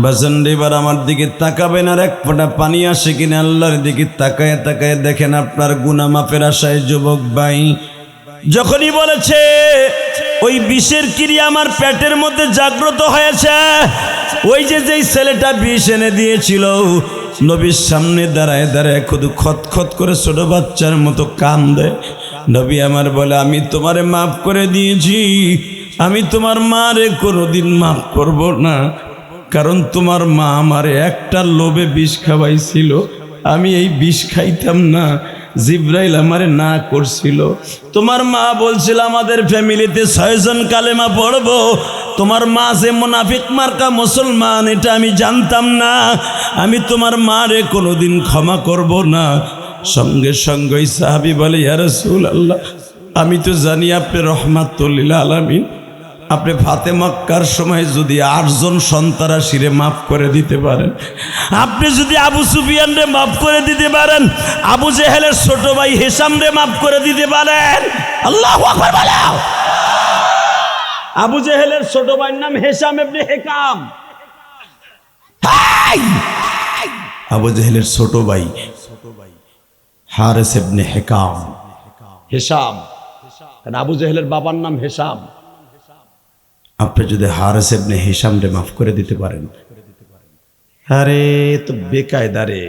বাজান এবার আমার দিকে তাকাবেন, আর এক ফোঁটা পানি আসে কিনা আল্লাহর দিকে তাকায় তাকায় দেখেন আপনার গুনাহ মাফের আশায় যুবক ভাই যখনই বলেছে ওই বিষের ক্রিয়া আমার পেটের মধ্যে জাগ্রত হয়েছে, ওই যেই ছেলেটা বিষ এনে দিয়েছিল, নবীর সামনে দাঁড়ায় দাঁড়ায় শুধু খতখত করে ছোট বাচ্চার মতো কান্দে। নবী আমার বলে, আমি তোমারে মাফ করে দিয়েছি, আমি তোমার মারে কোনোদিন মাফ করব না, কারণ তোমার মা আমারে একটা লোভে বিষ খাওয়াইছিল, আমি এই বিষ খাইতাম না, জিব্রাইল আমারে না করছিল। তোমার মা বলছিল আমাদের ফ্যামিলিতে 6 জন কালেমা পড়বো, তোমার মা যে মুনাফিক মার্কা মুসলমান এটা আমি জানতাম না, আমি তোমার মারে কোনোদিন ক্ষমা করব না। সঙ্গে সঙ্গে সাহাবী বলে, ইয়া রাসূলুল্লাহ, আমি তো জানি আপনি রহমাতুল লিল আলামিন, আপনি ফাতে মক্কার সময় যদি 8 জন সন্ত্রাসীরে মাফ করে দিতে পারেন, আপনি যদি আবু সুফিয়ানরে মাফ করে দিতে পারেন, আবু জেহেলের ছোট ভাই হিশামরে মাফ করে দিতে পারেন। আল্লাহু আকবার বলো। আবু জেহেলের ছোট ভাইয়ের নাম হিশাম ইবনে হিকাম। আবু জেহেলের ছোট ভাই হারিস ইবনে হিকাম, হিশাম, কারণ আবু জেহেলের বাবার নাম হিশাম। আপনি যদি হারিস ইবনে হিশামরে মাফ করে দিতে পারেন, আরে তো বেকায়দা রে,